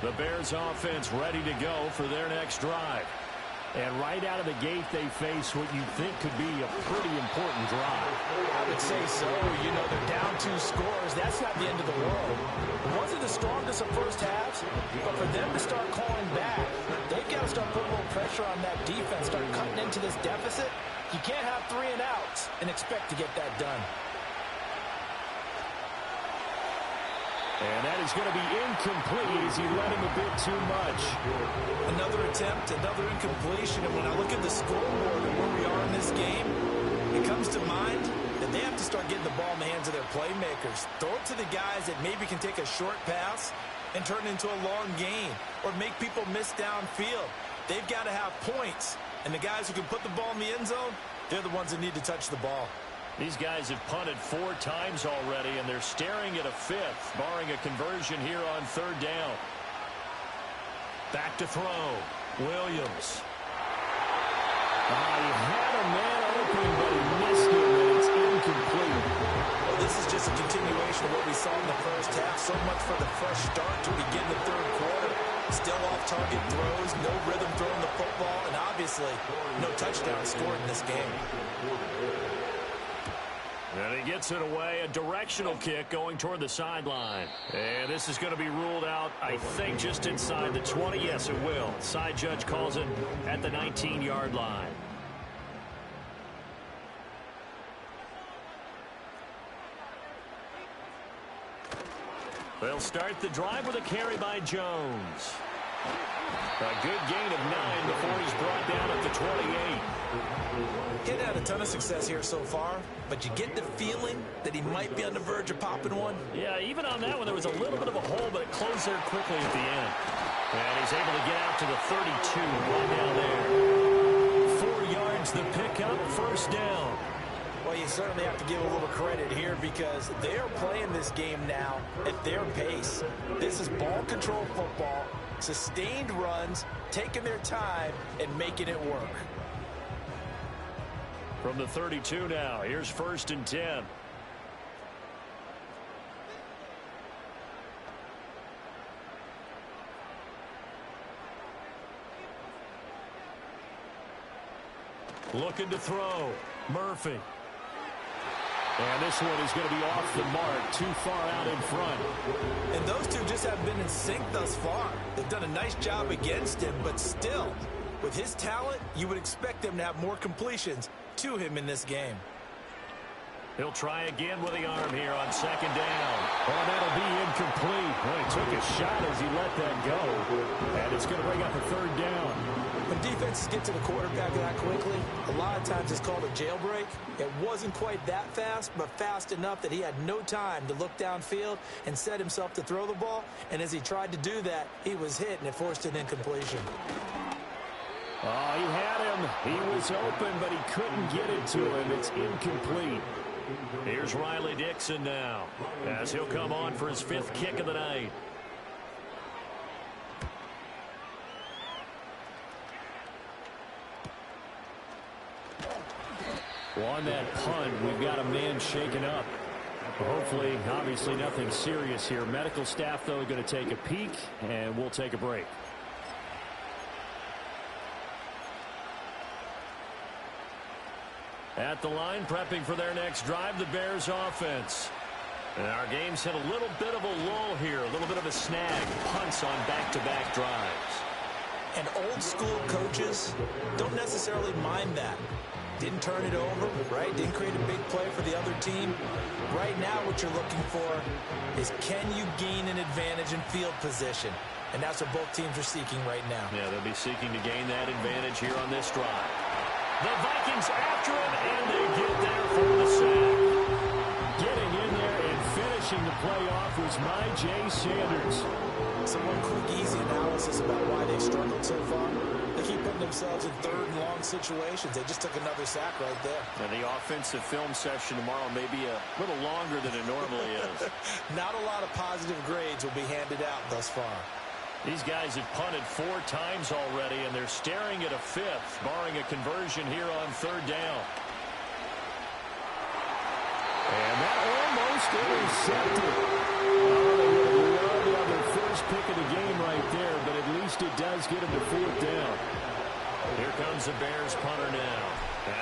The Bears offense ready to go for their next drive. And right out of the gate, they face what you think could be a pretty important drive. I would say so. You know, they're down 2 scores. That's not the end of the world. It wasn't the strongest of first halves, but for them to start calling back, they've got to start putting a little pressure on that defense, start cutting into this deficit. You can't have 3 and outs and expect to get that done. And that is going to be incomplete as he let him a bit too much. Another attempt, another incompletion. And when I look at the scoreboard and where we are in this game, it comes to mind that they have to start getting the ball in the hands of their playmakers. Throw it to the guys that maybe can take a short pass and turn it into a long gain or make people miss downfield. They've got to have points. And the guys who can put the ball in the end zone, they're the ones that need to touch the ball. These guys have punted 4 times already, and they're staring at a 5th, barring a conversion here on 3rd down. Back to throw. Williams. He had a man open, but he missed it, and it's incomplete. Well, this is just a continuation of what we saw in the first half. So much for the fresh start to begin the 3rd quarter. Still off-target throws, no rhythm throwing the football, and obviously no touchdown scored in this game. And he gets it away, a directional kick going toward the sideline. And this is going to be ruled out, I think, just inside the 20. Yes, it will. Side judge calls it at the 19-yard line. They'll start the drive with a carry by Jones. A good gain of 9 before he's brought down at the 28. He'd had a ton of success here so far, but you get the feeling that he might be on the verge of popping one. Yeah, even on that one, there was a little bit of a hole, but it closed there quickly at the end. And he's able to get out to the 32, right down there. 4 yards the pickup, first down. Well, you certainly have to give a little credit here because they're playing this game now at their pace. This is ball control football, sustained runs, taking their time, and making it work. From the 32 now, here's 1st and 10. Looking to throw. Murphy. And this one is going to be off the mark, too far out in front. And those two just haven't been in sync thus far. They've done a nice job against him, but still, with his talent, you would expect him to have more completions to him in this game. He'll try again with the arm here on 2nd down. Oh, that'll be incomplete. Well, he took a shot as he let that go. And it's going to bring up a 3rd down. When defenses get to the quarterback that quickly, a lot of times it's called a jailbreak. It wasn't quite that fast, but fast enough that he had no time to look downfield and set himself to throw the ball. And as he tried to do that, he was hit, and it forced an incompletion. Oh, he had him. He was open, but he couldn't get it to him. It's incomplete. Here's Riley Dixon now, as he'll come on for his 5th kick of the night. Well, on that punt, we've got a man shaken up. Hopefully, obviously nothing serious here. Medical staff, though, are going to take a peek, and we'll take a break. At the line, prepping for their next drive, the Bears offense. And our game's hit a little bit of a lull here, a little bit of a snag. Punts on back-to-back drives. And old-school coaches don't necessarily mind that. Didn't turn it over, right? Didn't create a big play for the other team. Right now, what you're looking for is can you gain an advantage in field position? And that's what both teams are seeking right now. Yeah, they'll be seeking to gain that advantage here on this drive. The Vikings after him, and they get there for the sack. Getting in there and finishing the play off was Jay Sanders. So one quick, easy analysis about why they've struggled so far. They keep putting themselves in 3rd and long situations. They just took another sack right there. And the offensive film session tomorrow may be a little longer than it normally is. Not a lot of positive grades will be handed out thus far. These guys have punted 4 times already, and they're staring at a 5th, barring a conversion here on 3rd down. And that almost intercepted. Oh, they love their first pick of the game right there, but at least it does get them to 4th down. Here comes the Bears punter now,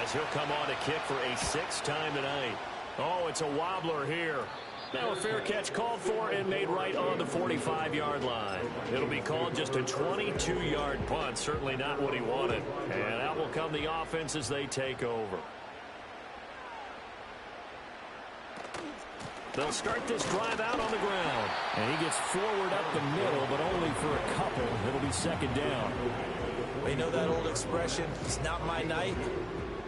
as he'll come on to kick for a 6th time tonight. Oh, it's a wobbler here. Now a fair catch called for and made right on the 45-yard line. It'll be called just a 22-yard punt. Certainly not what he wanted. And out will come the offense as they take over. They'll start this drive out on the ground. And he gets forward up the middle, but only for a couple. It'll be 2nd down. We know that old expression, it's not my night.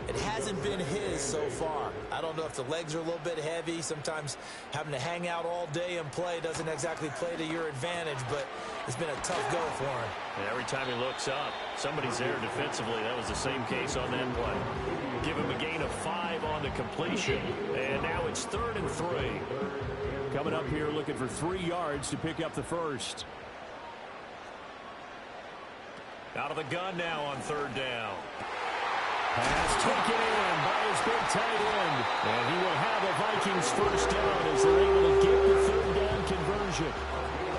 It hasn't been his so far. I don't know if the legs are a little bit heavy. Sometimes having to hang out all day and play doesn't exactly play to your advantage, but it's been a tough go for him. And every time he looks up, somebody's there defensively. That was the same case on that play. Give him a gain of 5 on the completion. And now it's 3rd and 3. Coming up here looking for 3 yards to pick up the 1st. Out of the gun now on 3rd down. Pass taken in by his big tight end. And he will have a Vikings 1st down as they're able to get the 3rd down conversion.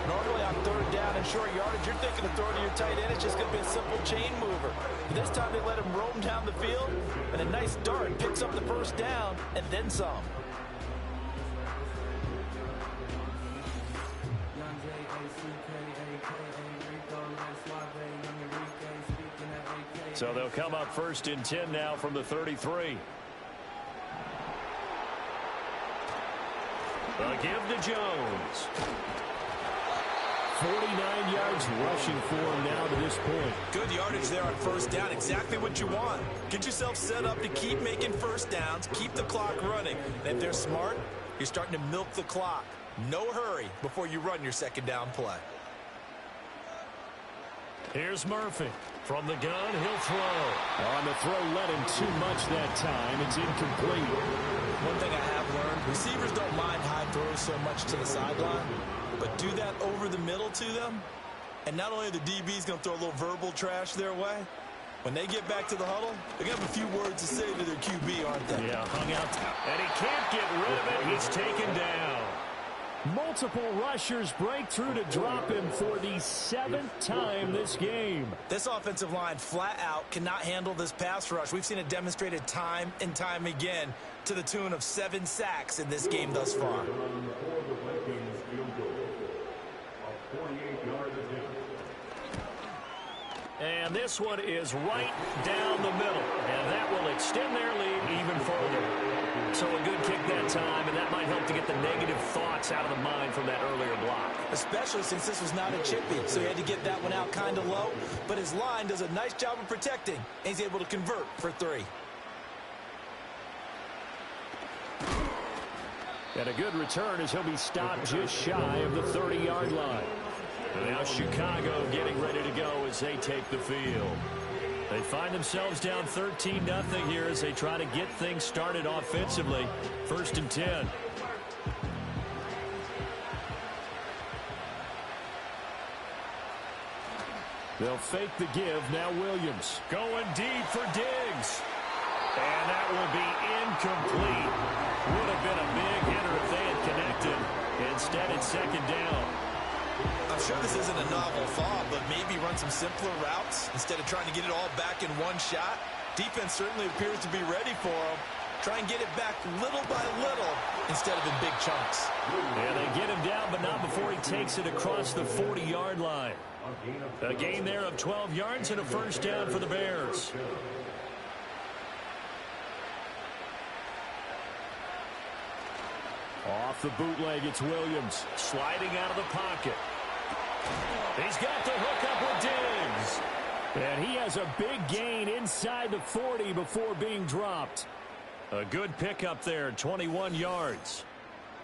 Normally on third down and short yardage, you're thinking of throwing to your tight end. It's just going to be a simple chain mover. But this time they let him roam down the field, and a nice dart picks up the first down and then some. So they'll come up 1st and 10 now from the 33. A give to Jones. 49 yards rushing for him now to this point. Good yardage there on first down. Exactly what you want. Get yourself set up to keep making first downs, keep the clock running. And if they're smart, you're starting to milk the clock. No hurry before you run your second down play. Here's Murphy. From the gun, he'll throw. On the throw, let him too much that time. It's incomplete. One thing I have learned, receivers don't mind high throws so much to the sideline, but do that over the middle to them, and not only are the DBs going to throw a little verbal trash their way, when they get back to the huddle, they're going to have a few words to say to their QB, aren't they? Yeah, hung out. And he can't get rid of it. He's taken down. Multiple rushers break through to drop him for the 7th time this game. This offensive line flat out cannot handle this pass rush. We've seen it demonstrated time and time again to the tune of 7 sacks in this game thus far. And this one is right down the middle. And that will extend their lead even further. So a good kick that time, and that might help to get the negative thoughts out of the mind from that earlier block. Especially since this was not a chippy, so he had to get that one out kind of low. But his line does a nice job of protecting, and he's able to convert for 3. And a good return as he'll be stopped just shy of the 30-yard line. And now Chicago getting ready to go as they take the field. They find themselves down 13-0 here as they try to get things started offensively. 1st and 10. They'll fake the give. Now Williams going deep for Diggs. And that will be incomplete. Would have been a big hitter if they had connected. Instead, it's 2nd down. I'm sure this isn't a novel thought, but maybe run some simpler routes instead of trying to get it all back in one shot. Defense certainly appears to be ready for him. Try and get it back little by little instead of in big chunks. Yeah, they get him down, but not before he takes it across the 40-yard line. A gain there of 12 yards and a 1st down for the Bears. Off the bootleg, it's Williams. Sliding out of the pocket. He's got the hook up with Diggs. And he has a big gain inside the 40 before being dropped. A good pickup there, 21 yards.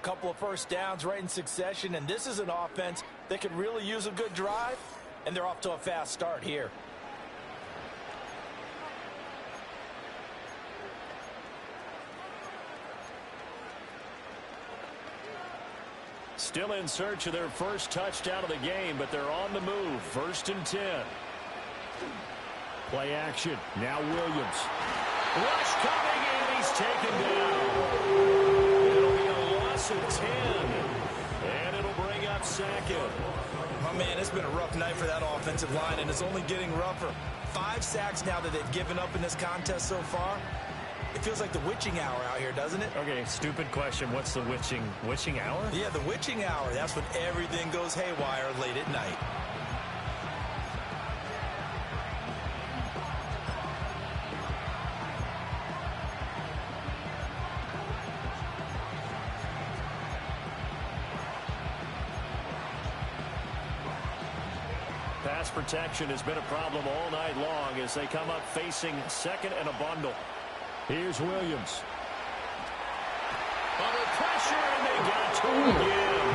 Couple of first downs right in succession, and this is an offense that could really use a good drive, and they're off to a fast start here. Still in search of their first touchdown of the game, but they're on the move. 1st and 10. Play action. Now Williams. Rush coming in. He's taken down. It'll be a loss of 10. And it'll bring up Sackett. Oh, man, it's been a rough night for that offensive line, and it's only getting rougher. 5 sacks now that they've given up in this contest so far. It feels like the witching hour out here, doesn't it? Okay, stupid question. What's the witching hour? Yeah, the witching hour. That's when everything goes haywire late at night. Pass protection has been a problem all night long as they come up facing 2nd and a bundle. Here's Williams. Under pressure, and they got to him again.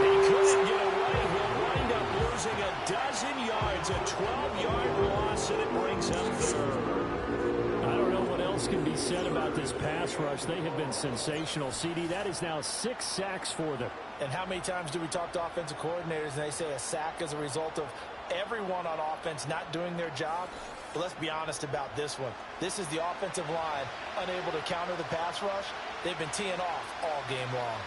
He couldn't get away. He'll wind up losing a dozen yards, a 12-yard loss, and it brings him 3rd. I don't know what else can be said about this pass rush. They have been sensational. CD, that is now 6 sacks for them. And how many times do we talk to offensive coordinators and they say a sack is a result of everyone on offense not doing their job? But let's be honest about this one. This is the offensive line unable to counter the pass rush. They've been teeing off all game long.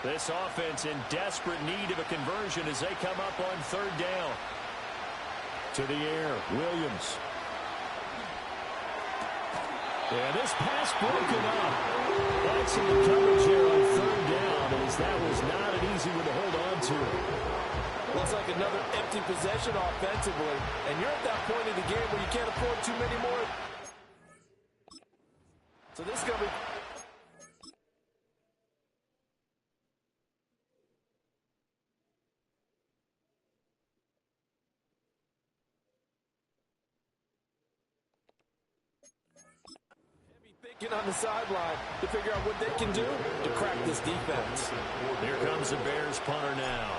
This offense in desperate need of a conversion as they come up on third down. To the air, Williams. And this pass broken up. Excellent coverage there on third down, as that was not an easy one to hold on to. Looks like another empty possession offensively, and you're at that point in the game where you can't afford too many more. So this is going to be... Get on the sideline to figure out what they can do to crack this defense. Here comes the Bears punter now,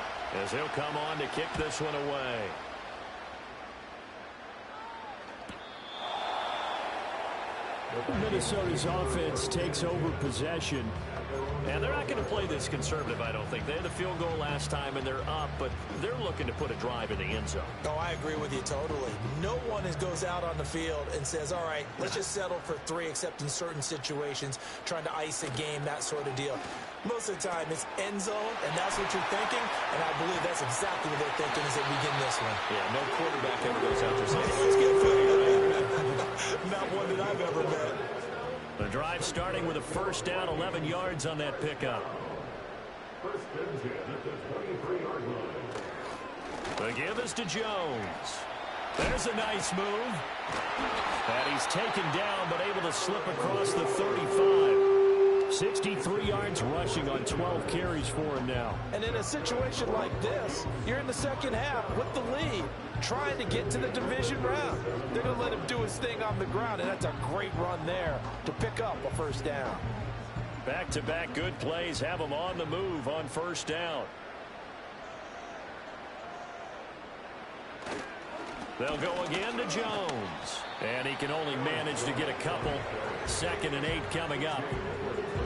as he'll come on to kick this one away. Minnesota's offense takes over possession. And they're not going to play this conservative, I don't think. They had the field goal last time, and they're up, but they're looking to put a drive in the end zone. Oh, I agree with you totally. No one goes out on the field and says, all right, let's just settle for 3, except in certain situations, trying to ice a game, that sort of deal. Most of the time, it's end zone, and that's what you're thinking, and I believe that's exactly what they're thinking as they begin this one. Yeah, no quarterback ever goes out there saying, let's get 50, right? Not one that I've ever met. The drive starting with a first down, 11 yards on that pickup. The give is to Jones. There's a nice move. And he's taken down, but able to slip across the 35. 63 yards rushing on 12 carries for him now. And in a situation like this, you're in the second half with the lead, trying to get to the division round. They're going to let him do his thing on the ground, and that's a great run there to pick up a first down. Back-to-back good plays have him on the move on first down. They'll go again to Jones. And he can only manage to get a couple. 2nd and 8 coming up.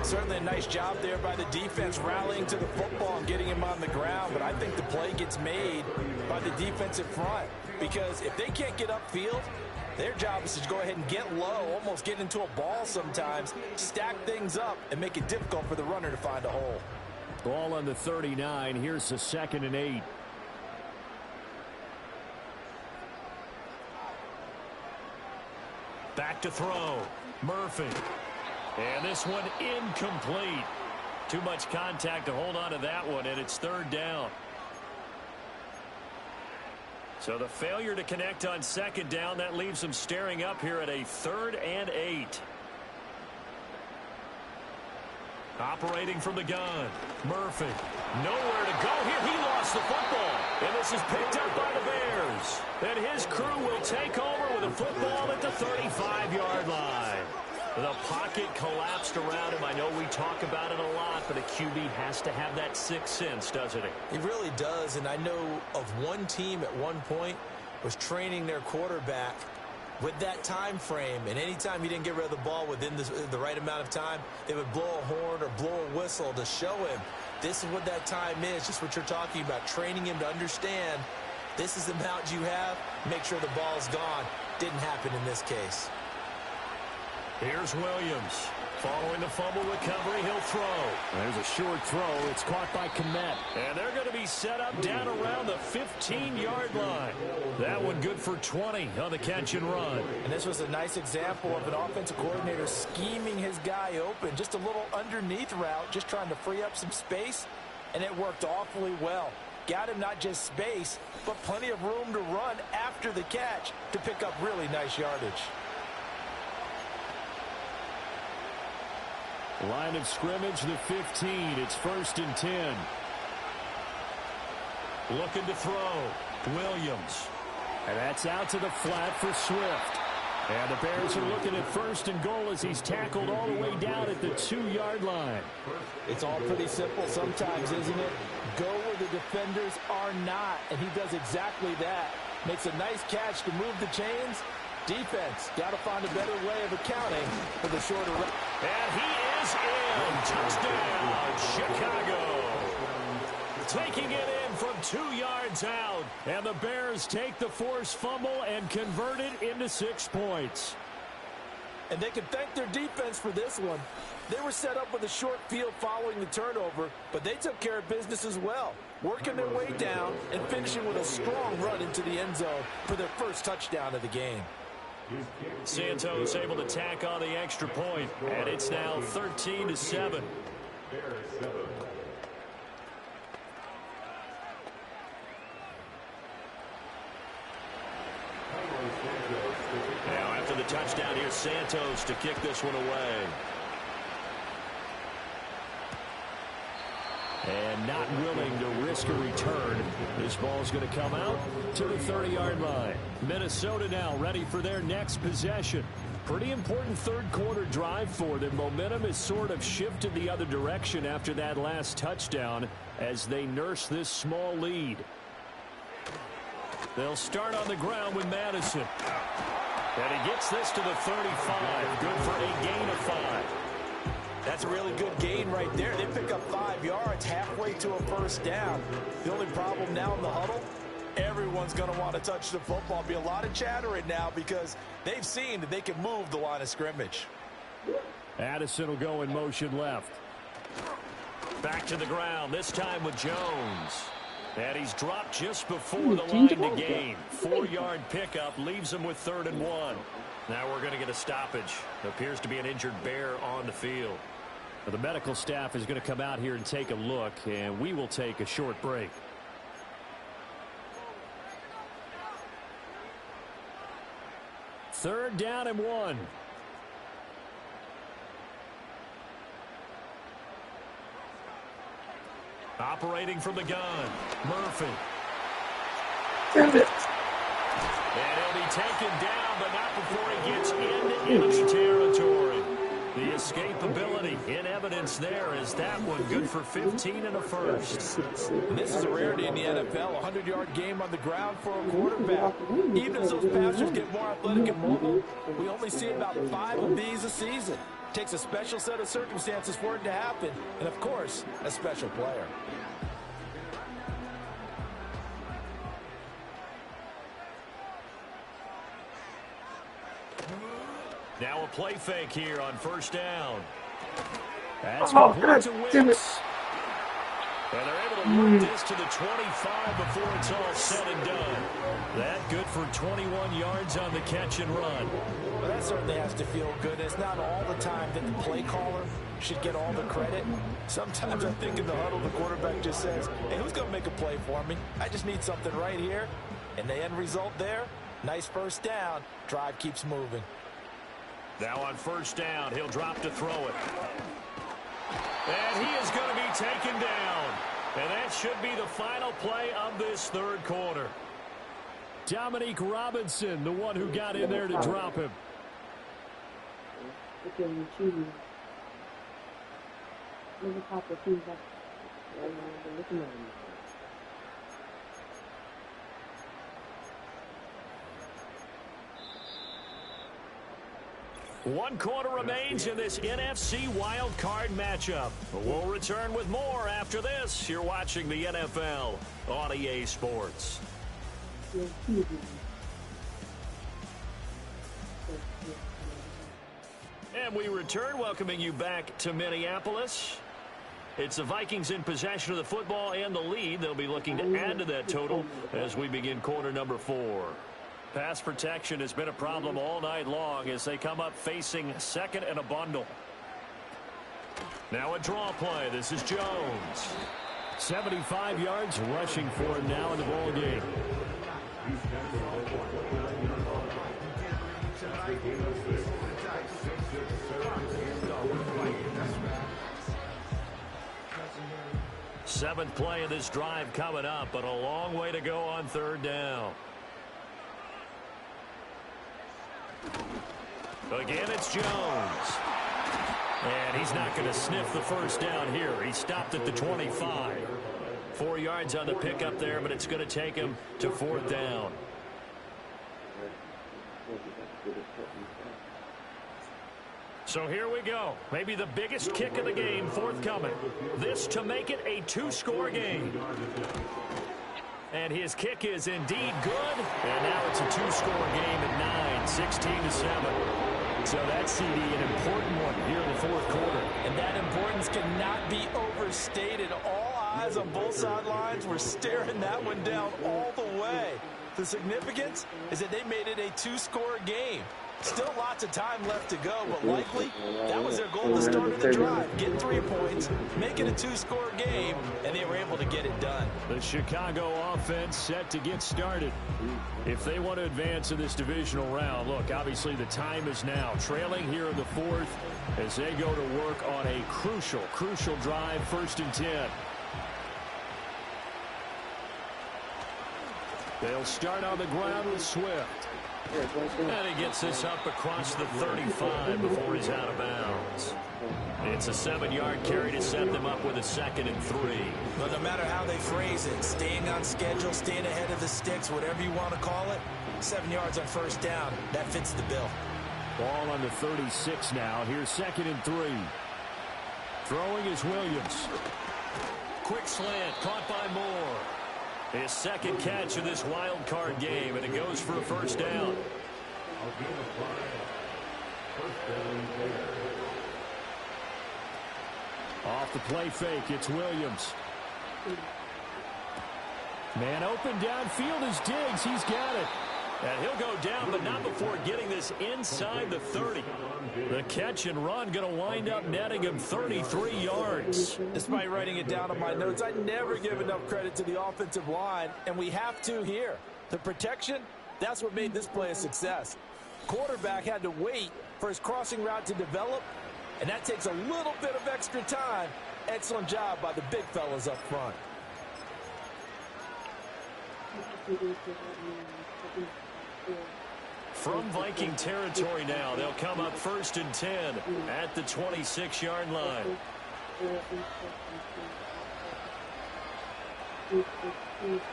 Certainly a nice job there by the defense rallying to the football and getting him on the ground. But I think the play gets made by the defensive front. Because if they can't get upfield, their job is to go ahead and get low, almost get into a ball sometimes, stack things up, and make it difficult for the runner to find a hole. Ball on the 39. Here's the 2nd and 8. Back to throw. Murphy. And this one incomplete. Too much contact to hold on to that one, and it's 3rd down. So the failure to connect on 2nd down, that leaves them staring up here at a 3rd and 8. Operating from the gun. Murphy. Nowhere to go here. He lost the football. And this is picked up by the Bears. And his crew will take over with a football at the 35-yard line. The pocket collapsed around him. I know we talk about it a lot, but a QB has to have that sixth sense, doesn't it? He really does, and I know of one team at one point was training their quarterback with that time frame, and anytime he didn't get rid of the ball within the right amount of time, they would blow a horn or blow a whistle to show him this is what that time is, just what you're talking about, training him to understand this is the amount you have, make sure the ball's gone. Didn't happen in this case. Here's Williams. Following the fumble recovery, he'll throw. There's a short throw. It's caught by Kmet. And they're going to be set up down around the 15-yard line. That one good for 20 on the catch and run. And this was a nice example of an offensive coordinator scheming his guy open. Just a little underneath route, just trying to free up some space, and it worked awfully well. Got him not just space, but plenty of room to run after the catch to pick up really nice yardage. Line of scrimmage, the 15. It's 1st and 10. Looking to throw. Williams. And that's out to the flat for Swift. And the Bears are looking at 1st and goal as he's tackled all the way down at the 2-yard line. It's all pretty simple sometimes, isn't it? Go where the defenders are not, and he does exactly that. Makes a nice catch to move the chains. Defense, got to find a better way of accounting for the shorter run. And he is in. Touchdown, Chicago. Taking it in from 2 yards out. And the Bears take the forced fumble and convert it into 6 points. And they can thank their defense for this one. They were set up with a short field following the turnover, but they took care of business as well, working their way down and finishing with a strong run into the end zone for their first touchdown of the game. Santos able to tack on the extra point, and it's now 13-7. Now after the touchdown, here's Santos to kick this one away. And not willing to risk a return. This ball's going to come out to the 30-yard line. Minnesota now ready for their next possession. Pretty important third quarter drive for them. Momentum has sort of shifted the other direction after that last touchdown as they nurse this small lead. They'll start on the ground with Madison. And he gets this to the 35. Good for a gain of 5. That's a really good gain right there. They pick up 5 yards halfway to a first down. The only problem now in the huddle, everyone's going to want to touch the football. Be a lot of chatter right now because they've seen that they can move the line of scrimmage. Addison will go in motion left. Back to the ground, this time with Jones. And he's dropped just before the line to gain. 4-yard pickup leaves him with 3rd and 1. Now we're going to get a stoppage. Appears to be an injured bear on the field. The medical staff is going to come out here and take a look, and we will take a short break. Third down and 1. Operating from the gun, Murphy. And he'll be taken down, but not before he gets into enemy territory. The escapability in evidence there is that one good for 15 and a first. And this is a rarity in the NFL, a 100-yard game on the ground for a quarterback. Even as those passers get more athletic and mobile, we only see about 5 of these a season. Takes a special set of circumstances for it to happen, and of course, a special player. Now a play fake here on first down. That's complete to Wicks. And they're able to work this to the 25 before it's all said and done. That good for 21 yards on the catch and run. Well, that certainly has to feel good. It's not all the time that the play caller should get all the credit. Sometimes I think in the huddle, the quarterback just says, hey, who's going to make a play for me? I just need something right here. And the end result there, nice first down. Drive keeps moving. Now on first down, he'll drop to throw it. And he is going to be taken down. And that should be the final play of this third quarter. Dominique Robinson, the one who got in there to drop him. One quarter remains in this NFC wild card matchup. We'll return with more after this. You're watching the NFL on EA Sports. And we return, welcoming you back to Minneapolis. It's the Vikings in possession of the football and the lead. They'll be looking to add to that total as we begin quarter number 4. Pass protection has been a problem all night long as they come up facing second and a bundle. Now a draw play. This is Jones. 75 yards rushing for him now in the ball game. Seventh play of this drive coming up, but a long way to go on third down. Again, it's Jones. And he's not going to sniff the first down here. He stopped at the 25. 4 yards on the pickup there, but it's going to take him to fourth down. So here we go. Maybe the biggest kick of the game forthcoming. This to make it a 2-score game. And his kick is indeed good. And now it's a 2-score game at 9, 16-7. So that CD, an important one here in the fourth quarter. And that importance cannot be overstated. All eyes on both sidelines were staring that one down all the way. The significance is that they made it a two-score game. Still lots of time left to go, but likely that was their goal to start the drive. Get 3 points, make it a two-score game, and they were able to get it done. The Chicago offense set to get started. If they want to advance in this divisional round, look, obviously the time is now. Trailing here in the fourth as they go to work on a crucial drive, 1st and 10. They'll start on the ground with Swift. And he gets this up across the 35 before he's out of bounds. It's a 7-yard carry to set them up with a 2nd and 3. But no matter how they phrase it, staying on schedule, staying ahead of the sticks, whatever you want to call it, 7 yards on 1st down, that fits the bill. Ball on the 36 now. Here's 2nd and 3. Throwing is Williams. Quick slant, caught by Moore. His 2nd catch of this wild card game, and it goes for a 1st down. Off the play fake, it's Williams. Man open downfield is Diggs. He's got it. And he'll go down, but not before getting this inside the 30. The catch and run going to wind up netting him 33 yards. Despite writing it down on my notes, I never give enough credit to the offensive line, and we have to here. The protection, that's what made this play a success. Quarterback had to wait for his crossing route to develop, and that takes a little bit of extra time. Excellent job by the big fellas up front. From Viking territory now, they'll come up 1st and 10 at the 26-yard line.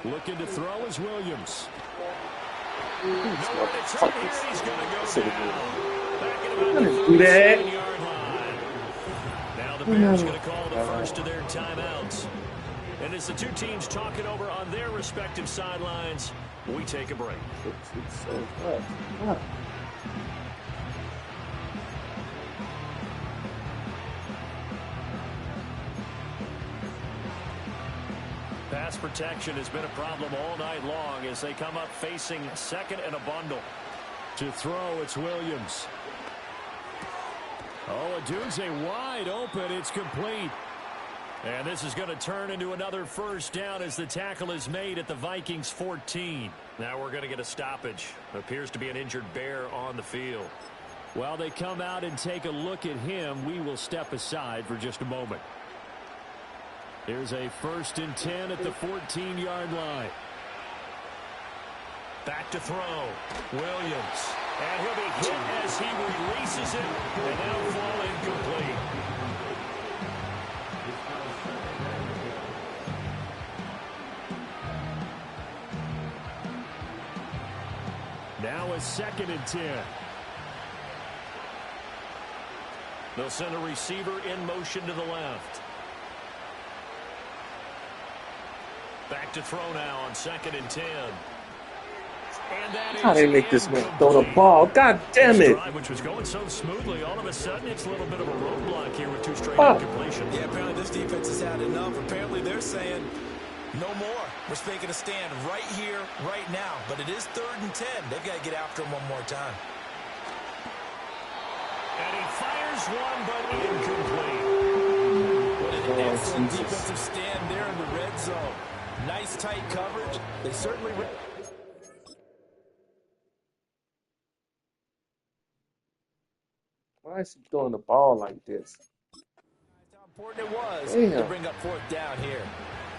Looking to throw is Williams. Nowhere to turn here, he's going to go down. Back at about the 37-yard line. Now the Bears going to call the first of their timeouts. And as the two teams talk it over on their respective sidelines, we take a break. Pass protection has been a problem all night long as they come up facing 2nd and a bundle. To throw, it's Williams. Oh, Adunze wide open. It's complete. And this is going to turn into another 1st down as the tackle is made at the Vikings 14. Now we're going to get a stoppage. Appears to be an injured Bear on the field. While they come out and take a look at him, we will step aside for just a moment. Here's a 1st and 10 at the 14-yard line. Back to throw. Williams. And he'll be hit as he releases it. And that'll fall incomplete. Now a 2nd and 10. They'll send a receiver in motion to the left. Back to throw now on 2nd and 10. And that How they make this man throw the ball? God damn it! Which was going so smoothly, all of a sudden it's a little bit of a roadblock here with 2 straight incompletions. Yeah, apparently this defense has had enough. Apparently they're saying no more. We're making a stand right here, right now. But it is 3rd and 10. They've got to get after him one more time. And he fires one, but incomplete. What an excellent defensive stand there in the red zone. Nice tight coverage. They certainly... Why is he throwing the ball like this? How important it was Damn. to bring up 4th down here.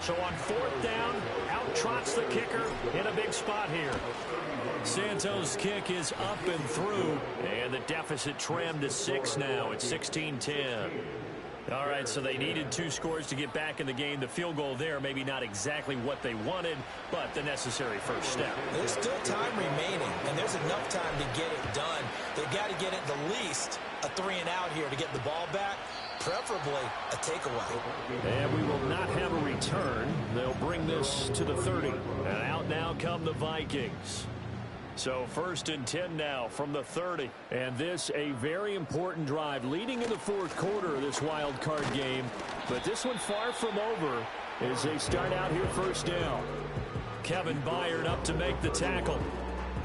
So on 4th down, out trots the kicker in a big spot here. Santos' kick is up and through, and the deficit trimmed to 6 now. It's 16-10. All right, so they needed 2 scores to get back in the game. The field goal there, maybe not exactly what they wanted, but the necessary first step. There's still time remaining, and there's enough time to get it done. They've got to get it the least a 3 and out here to get the ball back, preferably a takeaway. And we will not have a return. They'll bring this to the 30. And out now come the Vikings. So 1st and 10 now from the 30. And this a very important drive leading in the fourth quarter of this wild card game. But this one far from over as they start out here first down. Kevin Byard up to make the tackle.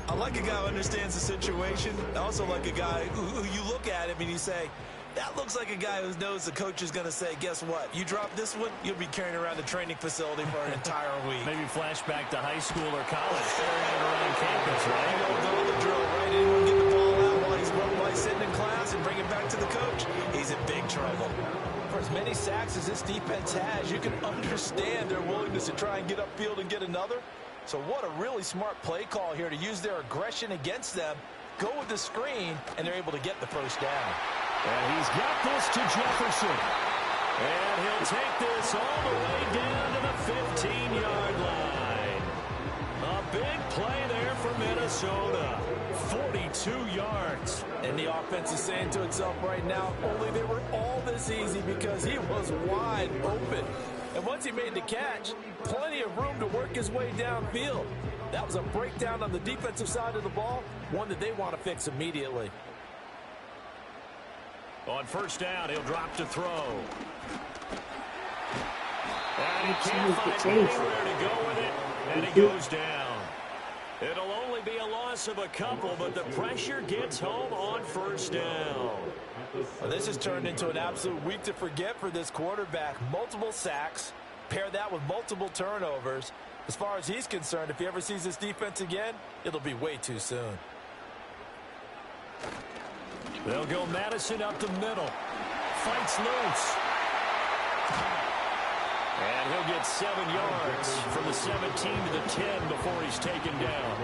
I like a guy who understands the situation. I also like a guy who you look at him and you say, that looks like a guy who knows the coach is going to say, guess what? You drop this one, you'll be carrying around the training facility for an entire week. Maybe flashback to high school or college, carrying it around campus, right? You know the drill, right? Anyone get the ball out while he's sitting in class and bring it back to the coach, he's in big trouble. For as many sacks as this defense has, you can understand their willingness to try and get upfield and get another. So what a really smart play call here to use their aggression against them, go with the screen, and they're able to get the first down. And he's got this to Jefferson. And he'll take this all the way down to the 15-yard line. A big play there for Minnesota. 42 yards. And the offense is saying to itself right now, only they were all this easy because he was wide open. And once he made the catch, plenty of room to work his way downfield. That was a breakdown on the defensive side of the ball, one that they want to fix immediately. On first down, he'll drop to throw. And he can't find anywhere to go with it, and he goes down. It'll only be a loss of a couple, but the pressure gets home on first down. Well, this has turned into an absolute week to forget for this quarterback. Multiple sacks, pair that with multiple turnovers. As far as he's concerned, if he ever sees this defense again, it'll be way too soon. They'll go Madison up the middle. Fights loose. And he'll get 7 yards from the 17 to the 10 before he's taken down.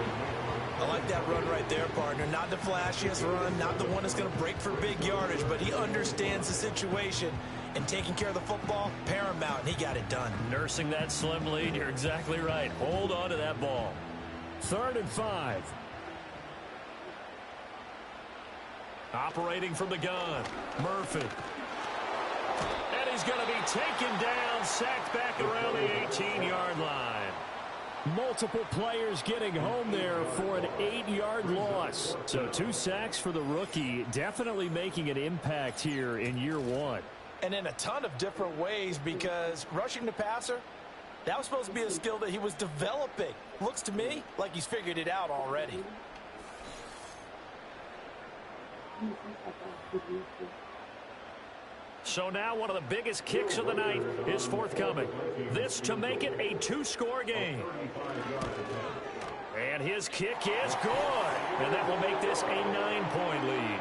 I like that run right there, partner. Not the flashiest run, not the one that's going to break for big yardage, but he understands the situation, and taking care of the football, paramount, and he got it done. Nursing that slim lead, you're exactly right. Hold on to that ball. 3rd and 5. Operating from the gun, Murphy. And he's going to be taken down, sacked back around the 18-yard line. Multiple players getting home there for an 8-yard loss. So 2 sacks for the rookie, definitely making an impact here in year 1. And in a ton of different ways, because rushing the passer, that was supposed to be a skill that he was developing. Looks to me like he's figured it out already. So now one of the biggest kicks of the night is forthcoming. This to make it a 2-score game. And his kick is good. And that will make this a 9-point lead.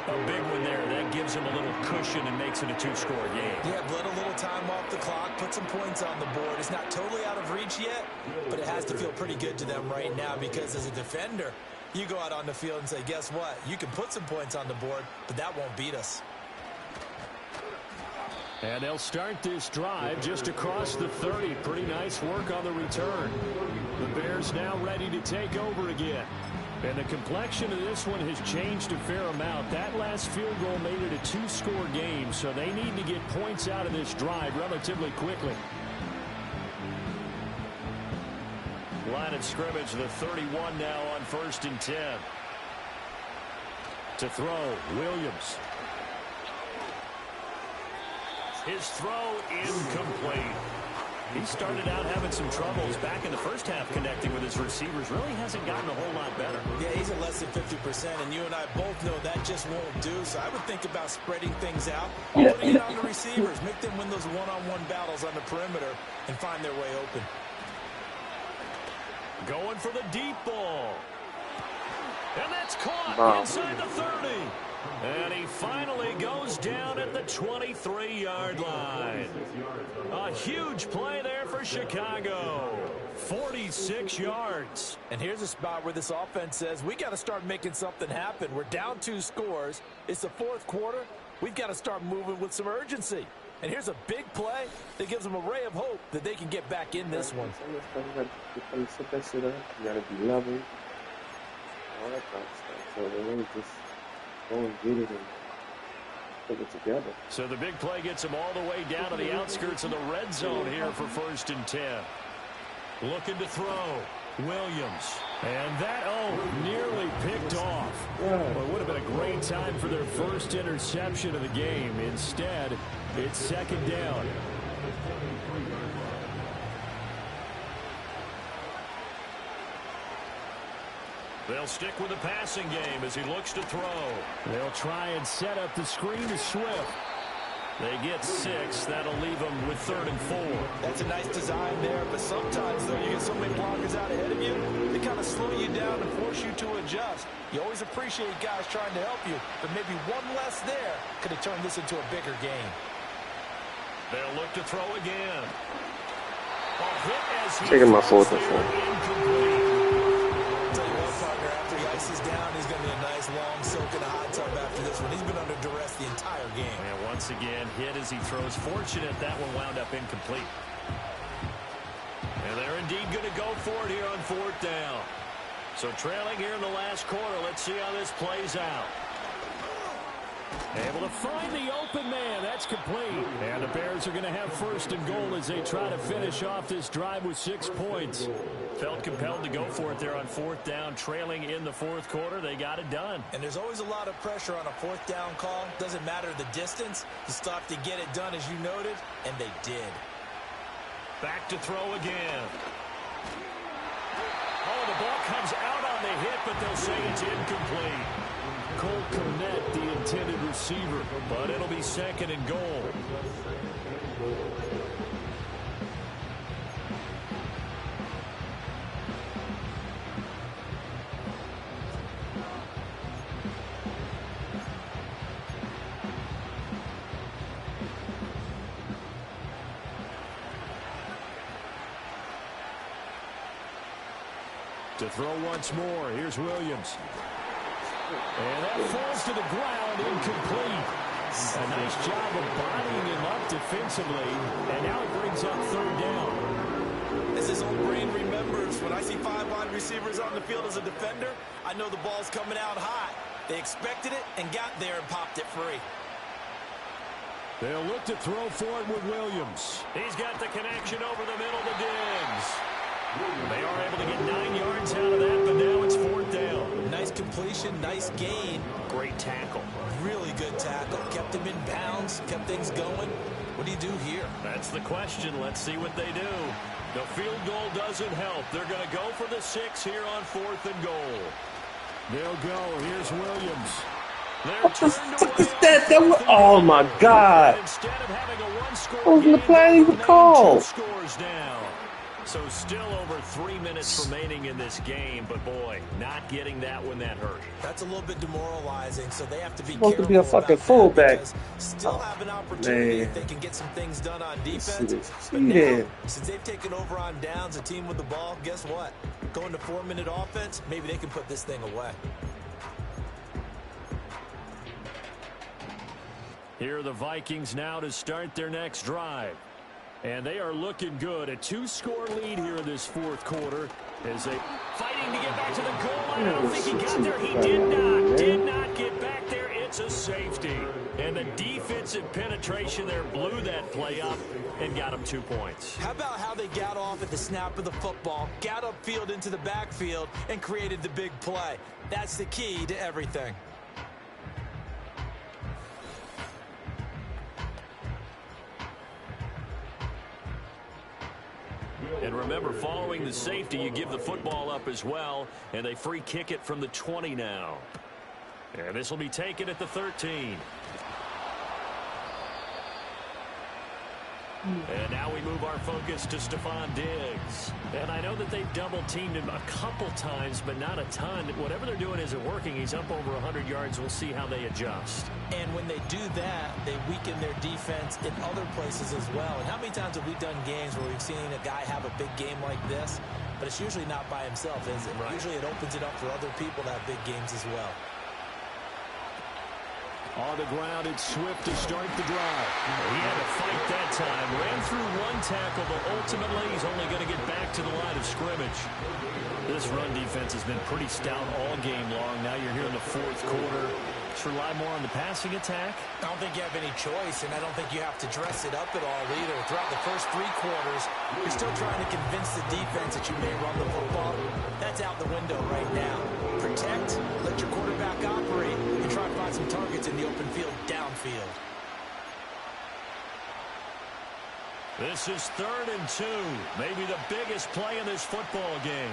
A big one there. That gives him a little cushion and makes it a 2-score game. Yeah, let a little time off the clock, put some points on the board. It's not totally out of reach yet, but it has to feel pretty good to them right now because as a defender, you go out on the field and say, guess what? You can put some points on the board, but that won't beat us. And they'll start this drive just across the 30. Pretty nice work on the return. The Bears now ready to take over again. And the complexion of this one has changed a fair amount. That last field goal made it a 2-score game, so they need to get points out of this drive relatively quickly. Line of scrimmage, the 31 now on 1st and 10. To throw, Williams. His throw incomplete. He started out having some troubles back in the first half connecting with his receivers. Really hasn't gotten a whole lot better. Yeah, he's at less than 50%, and you and I both know that just won't do. So I would think about spreading things out, putting it on the receivers, make them win those one-on-one battles on the perimeter, and find their way open. Going for the deep ball. And that's caught inside the 30. And he finally goes down at the 23-yard line. A huge play there for Chicago. 46 yards. And here's a spot where this offense says, we got to start making something happen. We're down 2 scores. It's the 4th quarter. We've got to start moving with some urgency. And here's a big play that gives them a ray of hope that they can get back in this one. You gotta be level, all that kind of stuff. So they really just go and get it and put it together. So the big play gets them all the way down to the outskirts of the red zone here for 1st and 10. Looking to throw. Williams. And that, time for their first interception of the game. Instead, it's second down. They'll stick with the passing game as he looks to throw. They'll try and set up the screen to Swift. They get 6. That'll leave them with 3rd and 4. That's a nice design there, but sometimes, though, you get so many blockers out ahead of you, they kind of slow you down and force you to adjust. You always appreciate guys trying to help you, but maybe one less there could have turned this into a bigger game. They'll look to throw again. Hit as he Taking my 4th and 4. Tell you what, partner, after he ices down, he's going to be a nice long soak in a hot tub after this one. He's been under duress the entire game. And once again, hit as he throws. Fortunate that one wound up incomplete. And they're indeed going to go for it here on 4th down. So trailing here in the last quarter. Let's see how this plays out. Able to find the open man. That's complete. And the Bears are going to have 1st and goal as they try to finish off this drive with 6 points. Felt compelled to go for it there on 4th down. Trailing in the 4th quarter. They got it done. And there's always a lot of pressure on a 4th down call. Doesn't matter the distance. You still have to get it done, as you noted, and they did. Back to throw again. Oh, the ball comes out on the hit, but they'll say it's incomplete. Cole Kmet, the intended receiver, but it'll be 2nd and goal. To throw once more, here's Williams. And that falls to the ground, incomplete. A nice job of bodying him up defensively, and now it brings up 3rd down. As his old brain remembers, when I see 5 wide receivers on the field as a defender, I know the ball's coming out high. They expected it and got there and popped it free. They'll look to throw for it with Williams. He's got the connection over the middle to Diggs. They are able to get 9 yards out of that, but now it's 4th down. Nice completion, nice gain. Great tackle. Really good tackle. Kept him in bounds, kept things going. What do you do here? That's the question. Let's see what they do. The field goal doesn't help. They're going to go for the 6 here on 4th and goal. They'll go. Here's Williams. What the fuck is that? Oh my God! Instead of having a 1-score What was the play even called? 2 scores down. So still over 3 minutes remaining in this game, but boy, not getting that when that hurt. That's a little bit demoralizing, so they have to be Supposed careful to be a fucking fullback. Still have an opportunity if they can get some things done on defense. But Yeah. now, since they've taken over on downs, a team with the ball, guess what? Going to 4-minute offense, maybe they can put this thing away. Here are the Vikings now to start their next drive. And they are looking good. A 2-score lead here in this 4th quarter as they fighting to get back to the goal line. I don't think he got there. He did not get back there. It's a safety. And the defensive penetration there blew that play up and got him 2 points. How about how they got off at the snap of the football, got upfield into the backfield, and created the big play? That's the key to everything. And remember, following the safety, you give the football up as well, and they free kick it from the 20 now. And this will be taken at the 13. And now we move our focus to Stephon Diggs. And I know that they've double-teamed him a couple times, but not a ton. Whatever they're doing isn't working. He's up over 100 yards. We'll see how they adjust. And when they do that, they weaken their defense in other places as well. And how many times have we done games where we've seen a guy have a big game like this, but it's usually not by himself, is it? Right. Usually it opens it up for other people to have big games as well. On the ground, it's Swift to start the drive. He had to fight that time. Ran through 1 tackle, but ultimately he's only going to get back to the line of scrimmage. This run defense has been pretty stout all game long. Now you're here in the 4th quarter. Let's rely more on the passing attack. I don't think you have any choice, and I don't think you have to dress it up at all either. Throughout the first 3 quarters, you're still trying to convince the defense that you may run the football. That's out the window right now. Protect, let your quarterback operate, and try to find find some targets in the open field downfield. This is 3rd and 2. Maybe the biggest play in this football game.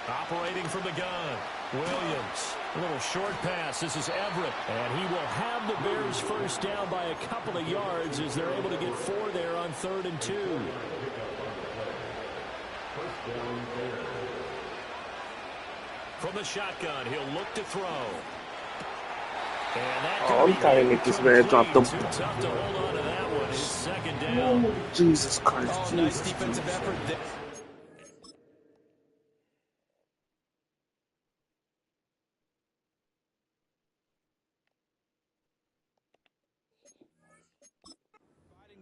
Operating from the gun, Williams. A little short pass. This is Everett. And he will have the Bears first down by a couple of yards as they're able to get 4 there on 3rd and 2. From the shotgun, he'll look to throw. And that I'm trying to make this man drop the... Too tough to hold on to that one. It's 2nd down. Oh, Jesus Christ. Oh, Jesus, nice defensive effort there.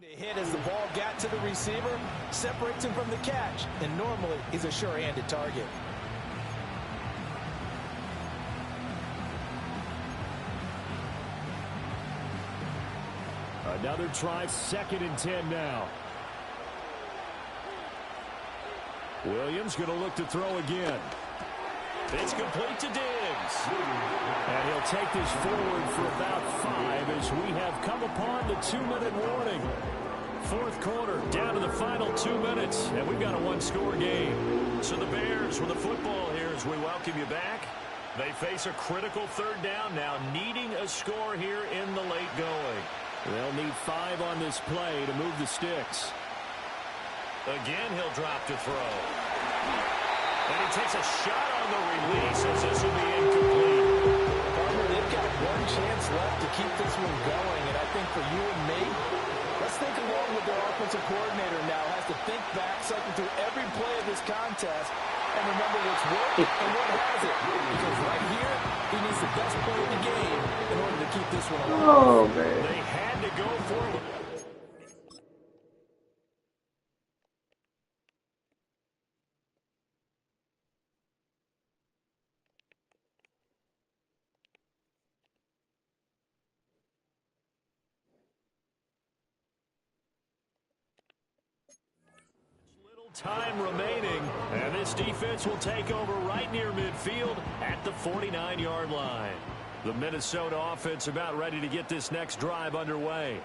The hit as the ball got to the receiver, separates him from the catch, and normally he's a sure-handed target. Another try, 2nd and 10 now. Williams going to look to throw again. It's complete to Diggs. And he'll take this forward for about 5 as we have come upon the 2-minute warning. 4th quarter, down to the final 2 minutes, and we've got a 1-score game. So the Bears with the football here as we welcome you back. They face a critical 3rd down now, needing a score here in the late going. They'll need 5 on this play to move the sticks. Again, he'll drop to throw. And he takes a shot on the release as this will be incomplete. Partner, they've got 1 chance left to keep this one going, and I think for you and me, let's think along with their offensive coordinator now. Has to think back, cycle through every play of this contest, and remember what's worked and what hasn't. Because right here, he needs the best play of the game in order to keep this one alive. Oh, man. They had to go forward. Time remaining, and this defense will take over right near midfield at the 49-yard line. The Minnesota offense about ready to get this next drive underway.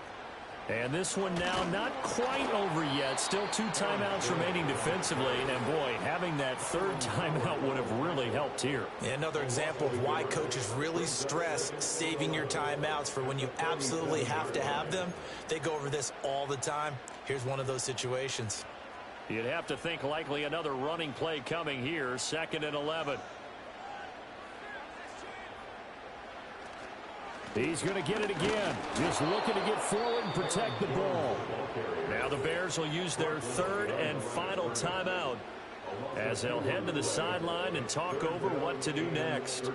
And this one now not quite over yet. Still 2 timeouts remaining defensively. And, boy, having that 3rd timeout would have really helped here. Another example of why coaches really stress saving your timeouts for when you absolutely have to have them. They go over this all the time. Here's one of those situations. You'd have to think likely another running play coming here. 2nd and 11. He's going to get it again. Just looking to get forward and protect the ball. Now the Bears will use their 3rd and final timeout as they'll head to the sideline and talk over what to do next.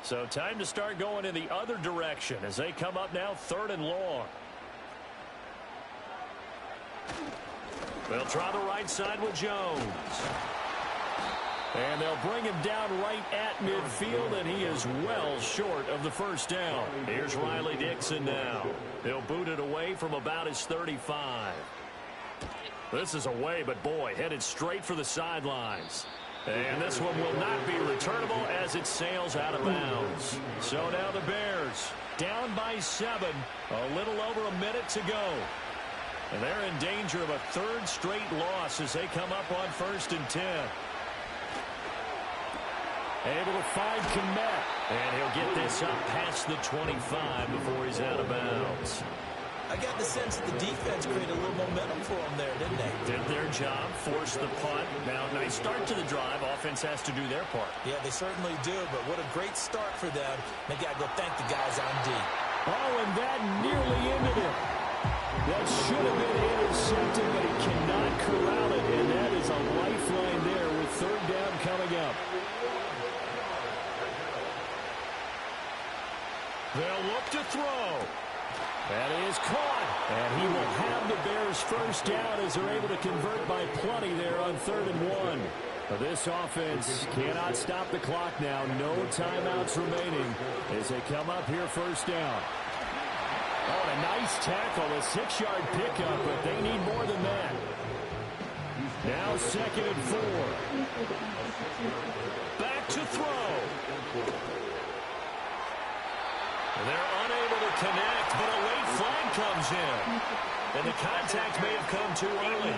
So time to start going in the other direction as they come up now 3rd and long. They'll try the right side with Jones. And they'll bring him down right at midfield, and he is well short of the first down. Here's Riley Dixon now. He'll boot it away from about his 35. This is away, but boy, headed straight for the sidelines. And this one will not be returnable as it sails out of bounds. So now the Bears down by 7, a little over a minute to go. And they're in danger of a 3rd straight loss as they come up on 1st and 10. Able to find Kmet. And he'll get this up past the 25 before he's out of bounds. I got the sense that the defense created a little momentum for them there, didn't they? Did their job, forced the punt. Now, nice start to the drive. Offense has to do their part. Yeah, they certainly do, but what a great start for them. They got to go thank the guys on D. Oh, and that nearly ended it. That should have been intercepted, but he cannot corral it, and that is a lifeline there with 3rd down coming up. They'll look to throw. That is caught, and he will have the Bears first down as they're able to convert by plenty there on 3rd and 1. This offense cannot stop the clock now. No timeouts remaining as they come up here 1st down. Oh, a nice tackle, a 6-yard pickup, but they need more than that. Now 2nd and 4. Back to throw. They're unable to connect, but a late flag comes in. And the contact may have come too early.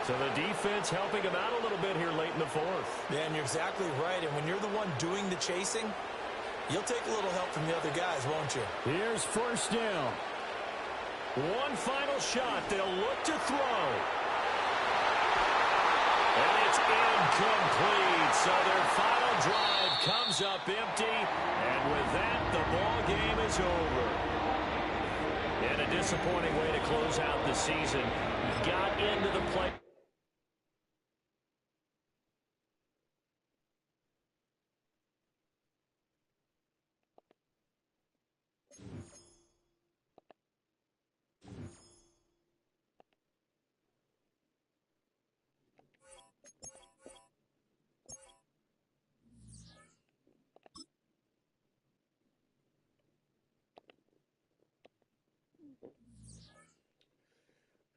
So the defense helping him out a little bit here late in the fourth. Yeah, and you're exactly right. And when you're the one doing the chasing, you'll take a little help from the other guys, won't you? Here's first down. One final shot. They'll look to throw. And it's incomplete. So their final drive comes up empty. And with that, the ball game is over. And a disappointing way to close out the season. Got into the play.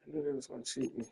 I knew they was going to cheat me.